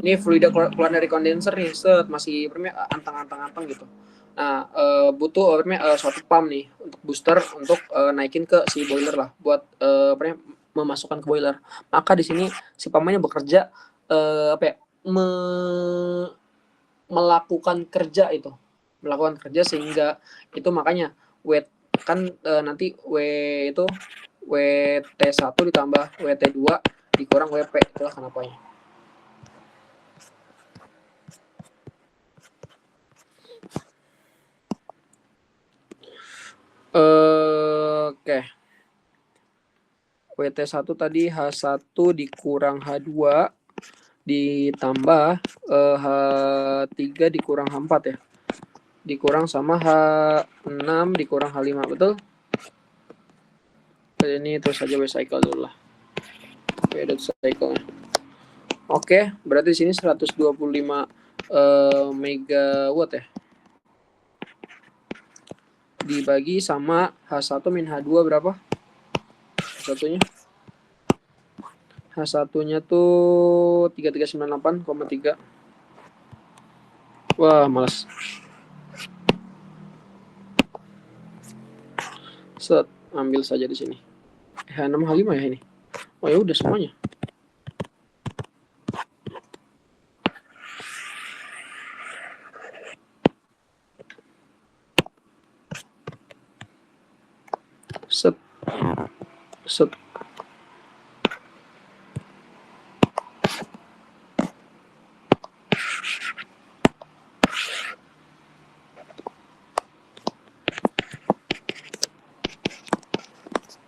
[SPEAKER 1] Ini fluida keluar dari kondenser nih, masih antang-antang gitu. Nah, butuh suatu pump nih untuk booster untuk naikin ke si boiler lah, buat memasukkan ke boiler. Maka di sini si pumpnya bekerja melakukan kerja sehingga itu makanya kan nanti itu WT1 ditambah WT2 dikurang WP, itulah kenapanya. Oke. WT1 tadi H1 dikurang H2 ditambah H3 dikurang H4 ya. Dikurang sama H6 dikurang H5, betul? Ini terus saja cycle dulu lah. Cycle-nya. Oke, berarti di sini 125 megawatt ya. Dibagi sama H1 min H2 berapa? H1-nya? H1-nya tuh 3398,3. Wah, males. Set, ambil saja di sini. H6 H5 ya ini. Oh ya udah semuanya. Set. Set.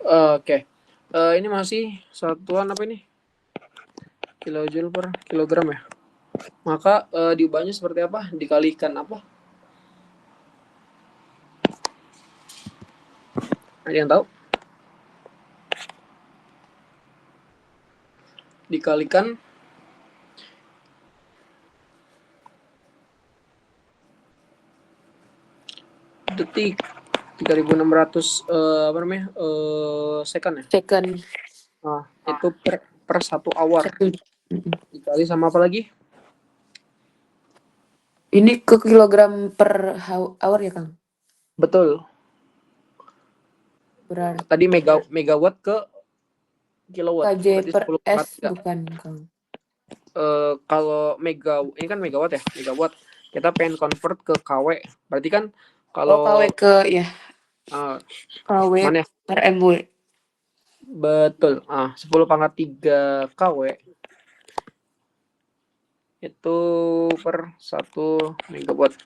[SPEAKER 1] Oke. Ini masih satuan apa ini? Kilojoule per kilogram ya. Maka diubahnya seperti apa? Dikalikan apa? Ada yang tahu? Dikalikan detik 3600 second ya.
[SPEAKER 5] Second.
[SPEAKER 1] Nah, itu per 1 hour. Dikali sama apa lagi?
[SPEAKER 5] Ini ke kilogram per hour ya Kang?
[SPEAKER 1] Betul.
[SPEAKER 5] Berarti
[SPEAKER 1] Tadi megawatt ke kilowatt.
[SPEAKER 5] KJ
[SPEAKER 1] Berarti
[SPEAKER 5] per
[SPEAKER 1] 10
[SPEAKER 5] S bukan Kang.
[SPEAKER 1] Kalau ini kan megawatt ya, megawatt. Kita pengen convert ke KW. Berarti kan kalau
[SPEAKER 5] KW ke ya. KW
[SPEAKER 1] mana ya?
[SPEAKER 5] per MW.
[SPEAKER 1] Betul. 10⁻³ KW itu per 1 megawatt.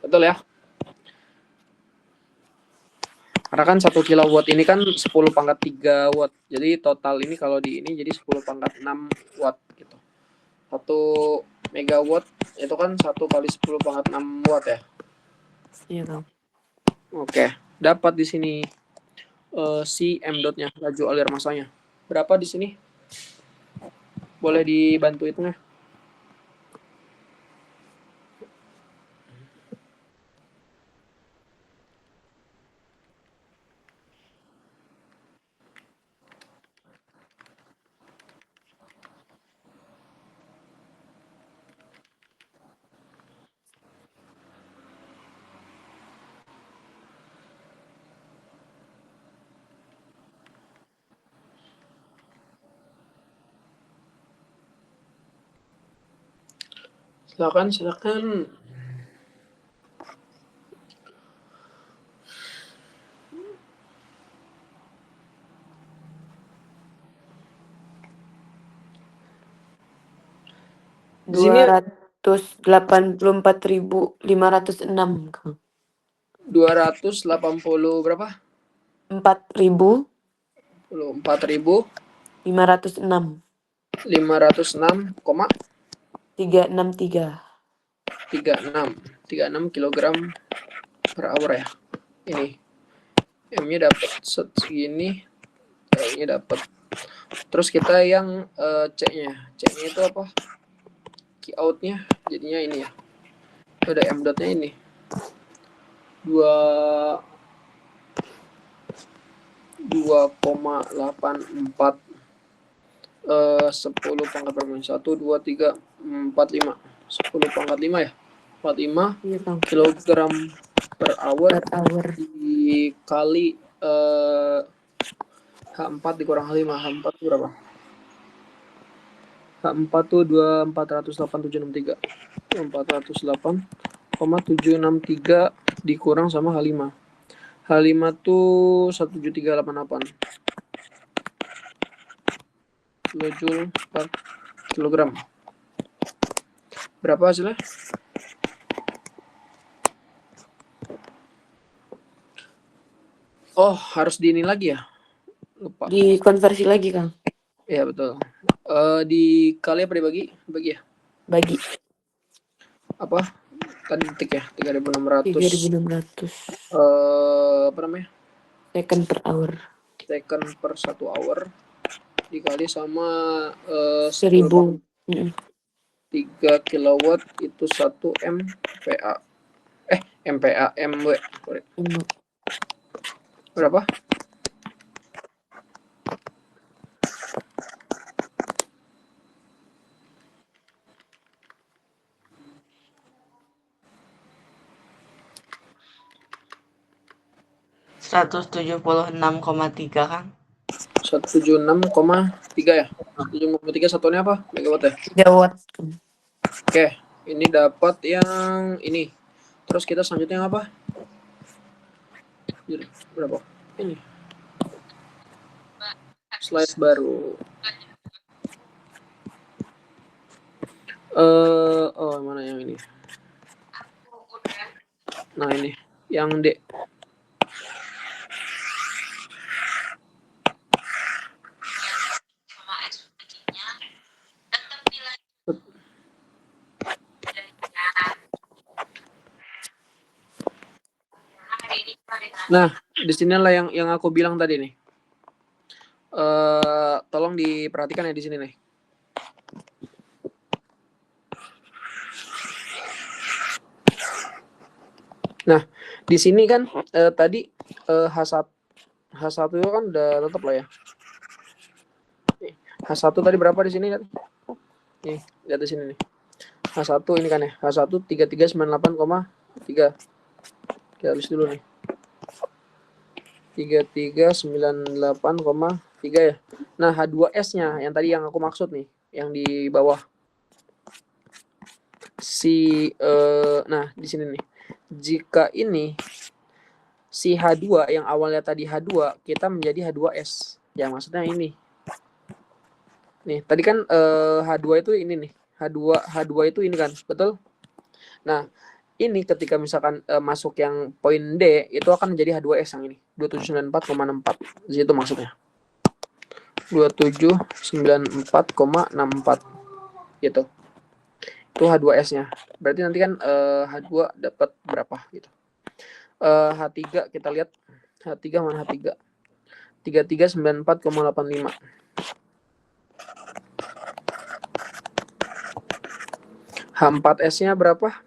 [SPEAKER 1] Betul ya? Karena kan 1 kilowatt ini kan 10⁻³ watt. Jadi total ini kalau di ini jadi 10⁻6 watt gitu. 1 megawatt itu kan 1 kali 10⁻6 watt ya.
[SPEAKER 5] Iya Kang.
[SPEAKER 1] Oke, dapat di sini si M dotnya, laju alir masanya. Berapa di sini? Boleh dibantu hitungnya? Silakan. Di sini
[SPEAKER 5] 284.506, Kang.
[SPEAKER 1] 280 berapa?
[SPEAKER 5] 4.506.
[SPEAKER 1] 4.506,36
[SPEAKER 5] 363.
[SPEAKER 1] kilogram per hour ya. Ini M-nya dapat segini, L-nya dapat. Terus kita yang C-nya itu apa? Key out-nya jadinya ini ya. Ada M dot-nya ini. 2,84 10 pangkat per menit 1 2 3 4 5 10 pangkat 5 ya 45
[SPEAKER 5] Iya, Kang.
[SPEAKER 1] kilogram per hour
[SPEAKER 5] Per hour.
[SPEAKER 1] dikali H4 dikurang H5. H4 itu berapa? H4 tuh 248,763 408,763 dikurang sama H5. H5 tuh 17388 kilojoule per kilogram. Berapa hasilnya? Oh, harus di ini lagi ya? Lupa.
[SPEAKER 5] Dikonversi lagi, Kang.
[SPEAKER 1] Iya, betul. Dikali apa dibagi? Bagi ya?
[SPEAKER 5] Bagi
[SPEAKER 1] Apa? Tadi detik ya? 3.600.
[SPEAKER 5] 3.600
[SPEAKER 1] Apa namanya?
[SPEAKER 5] second per hour.
[SPEAKER 1] Second per 1 hour dikali sama
[SPEAKER 5] 1.000.
[SPEAKER 1] 3 kilowatt itu 1 MPA. MPA, MW. Sorry. Berapa?
[SPEAKER 4] $176,3, Kang.
[SPEAKER 1] 176,3 ya? 176,3 satuannya apa? Megawatt ya?
[SPEAKER 5] Megawatt.
[SPEAKER 1] Oke, ini dapat yang ini. Terus kita selanjutnya yang apa? Berapa? Ini. Slide baru. Mana yang ini? Nah, ini. Yang D. Nah, di sinilah yang aku bilang tadi nih. Tolong diperhatikan ya di sini nih. Nah, di sini kan tadi H1 itu kan udah tetap lah ya. H1 tadi berapa di sini kan? Nih, lihat di sini nih. H1 ini kan ya. H1 3398,3. Kita tulis dulu nih. 3398,3 ya. Nah, H2S-nya yang tadi yang aku maksud nih, yang di bawah. Nah, di sini nih. Jika ini si H2 yang awalnya tadi H2 kita menjadi H2S. Yang maksudnya ini. Nih, tadi kan H2 itu ini nih. H2 itu ini kan, betul? Nah, ini ketika misalkan masuk yang poin D itu akan menjadi H2S yang ini 2794,64. Di situ maksudnya 2794,64 gitu. Itu H2S-nya. Berarti nanti kan H2 dapat berapa gitu. H3 kita lihat. H3 mana H3? 3394,85. H4S-nya berapa?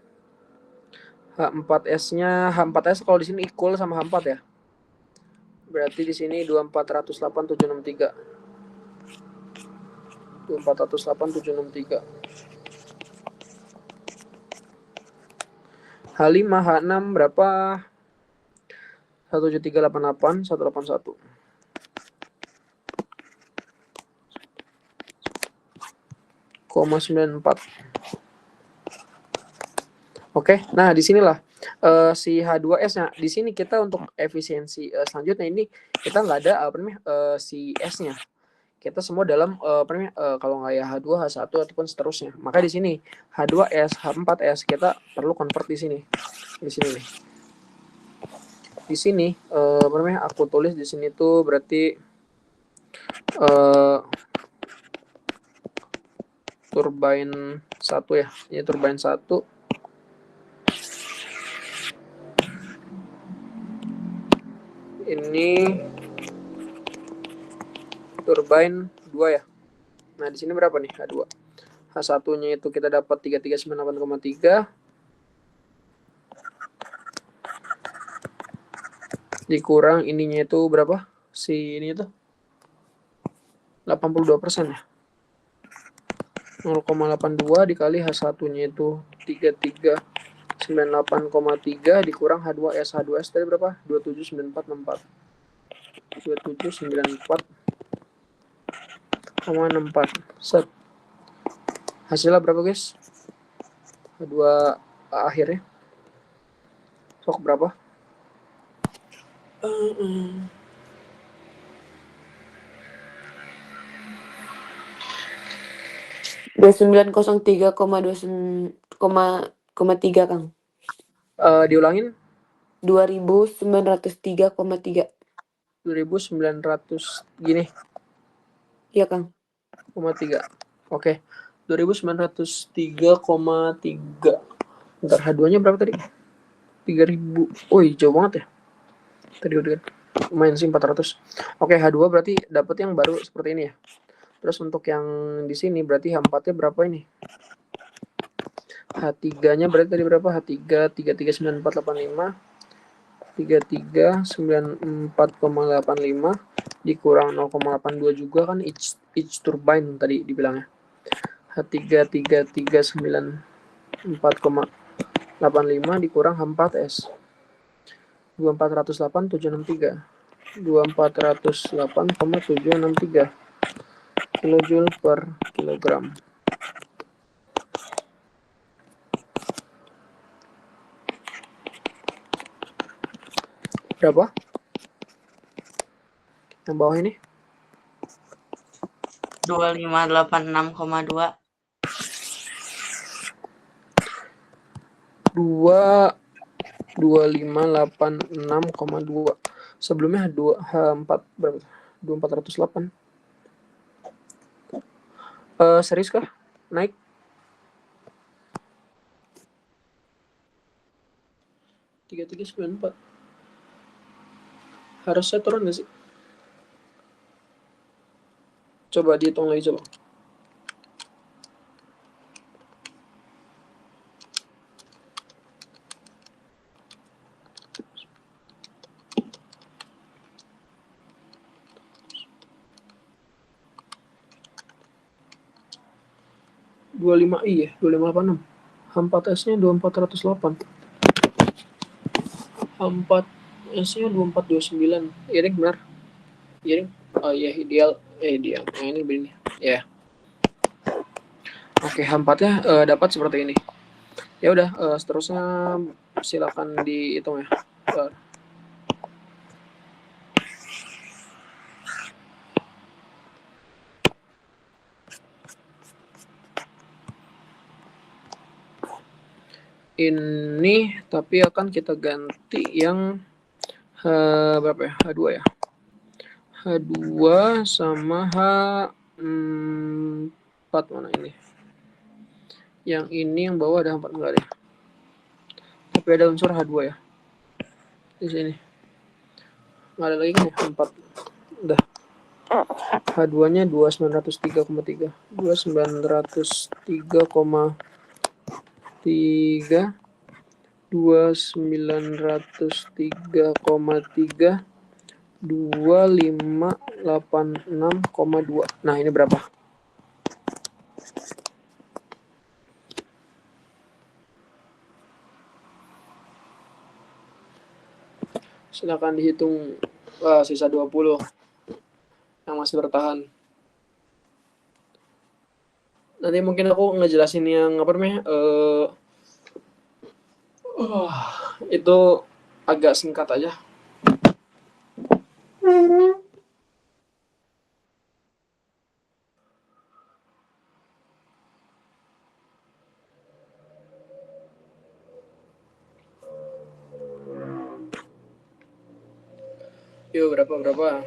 [SPEAKER 1] H4S kalau di sini equal sama H4 ya. Berarti di sini 248,763. 248,763. H5, H6 berapa? 17388, 181. Koma 94. Oke, nah di sinilah si H2S-nya. Di sini kita untuk efisiensi selanjutnya ini kita nggak ada apa namanya si S-nya. kita semua dalam kalau nggak ya H2, H1 ataupun seterusnya. Maka di sini H2S, H4S kita perlu convert di sini. Di sini nih. Di sini aku tulis di sini tuh berarti turbine 1 ya. Ini turbine 1. Ini turbine 2 ya. Nah, di sini berapa nih H2? H1-nya itu kita dapat 3398,3 dikurang ininya itu berapa? Si ini itu 82% ya. 0,82 dikali H1-nya itu 3398,3 dikurang H2S. H2S tadi berapa? 279464. 2794,64. Set. Hasilnya berapa, guys? H2 akhirnya. Sok berapa?
[SPEAKER 5] 2903,3 Kang.
[SPEAKER 1] Diulangin
[SPEAKER 5] 2903,3.
[SPEAKER 1] 2900 gini.
[SPEAKER 5] Iya Kang.
[SPEAKER 1] 3. Oke. 2903,3. Ntar H2-nya berapa tadi? 3000. Woi, jauh banget ya. Tadi udah lumayan sih 400. Oke, H2 berarti dapat yang baru seperti ini ya. Terus untuk yang di sini berarti H4-nya berapa ini? H3-nya berarti tadi berapa? H3 339485. 3394,85 dikurang 0,82 juga kan each turbine tadi dibilangnya. H3 3394,85 dikurang H4S. 2408,763. 2408,763 kilojoule per kilogram. Berapa? Yang bawah ini?
[SPEAKER 4] 2586,2.
[SPEAKER 1] 2586,2. Sebelumnya H4 berapa? 2408. Serius kah? Naik? Tiga 3394. Harusnya turun nggak sih? Coba dihitung lagi coba. Iya, 2586. H4S-nya 2408. H4S-nya 2429. Iya deh, benar. Iya deh. Oh iya, ideal. Ideal. Nah, ini begini. Ya. Oke, H4-nya dapat seperti ini. Ya udah, seterusnya silakan dihitung ya. Ini tapi akan kita ganti yang berapa ya? H2 ya. H2 sama H4 mana ini? Yang ini yang bawah ada H4 enggak deh. Tapi ada unsur H2 ya. Di sini. Nggak ada lagi kan ya? H4. Udah. H2-nya 2903,3. 2903,3 2903,3 2586,2. Nah, ini berapa? Silakan dihitung. Sisa 20 yang masih bertahan. Nanti mungkin aku ngejelasin yang apa namanya itu agak singkat aja. Yuk, berapa?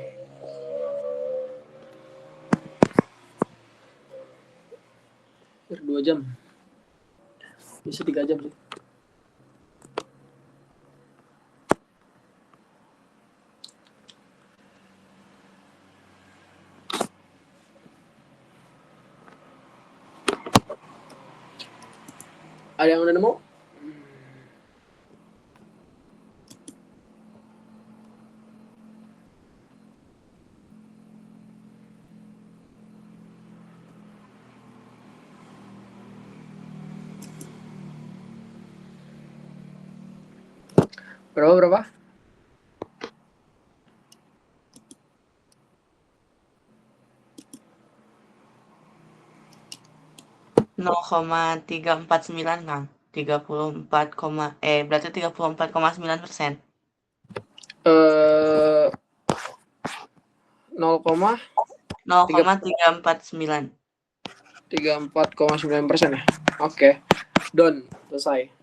[SPEAKER 1] Hampir 2 jam. Bisa 3 jam sih. Ada yang udah nemu? Berapa?
[SPEAKER 4] 0,349 Kang. 34, berarti 34,9%.
[SPEAKER 1] 0,349
[SPEAKER 4] 0,349.
[SPEAKER 1] ya. Oke. Done. Selesai.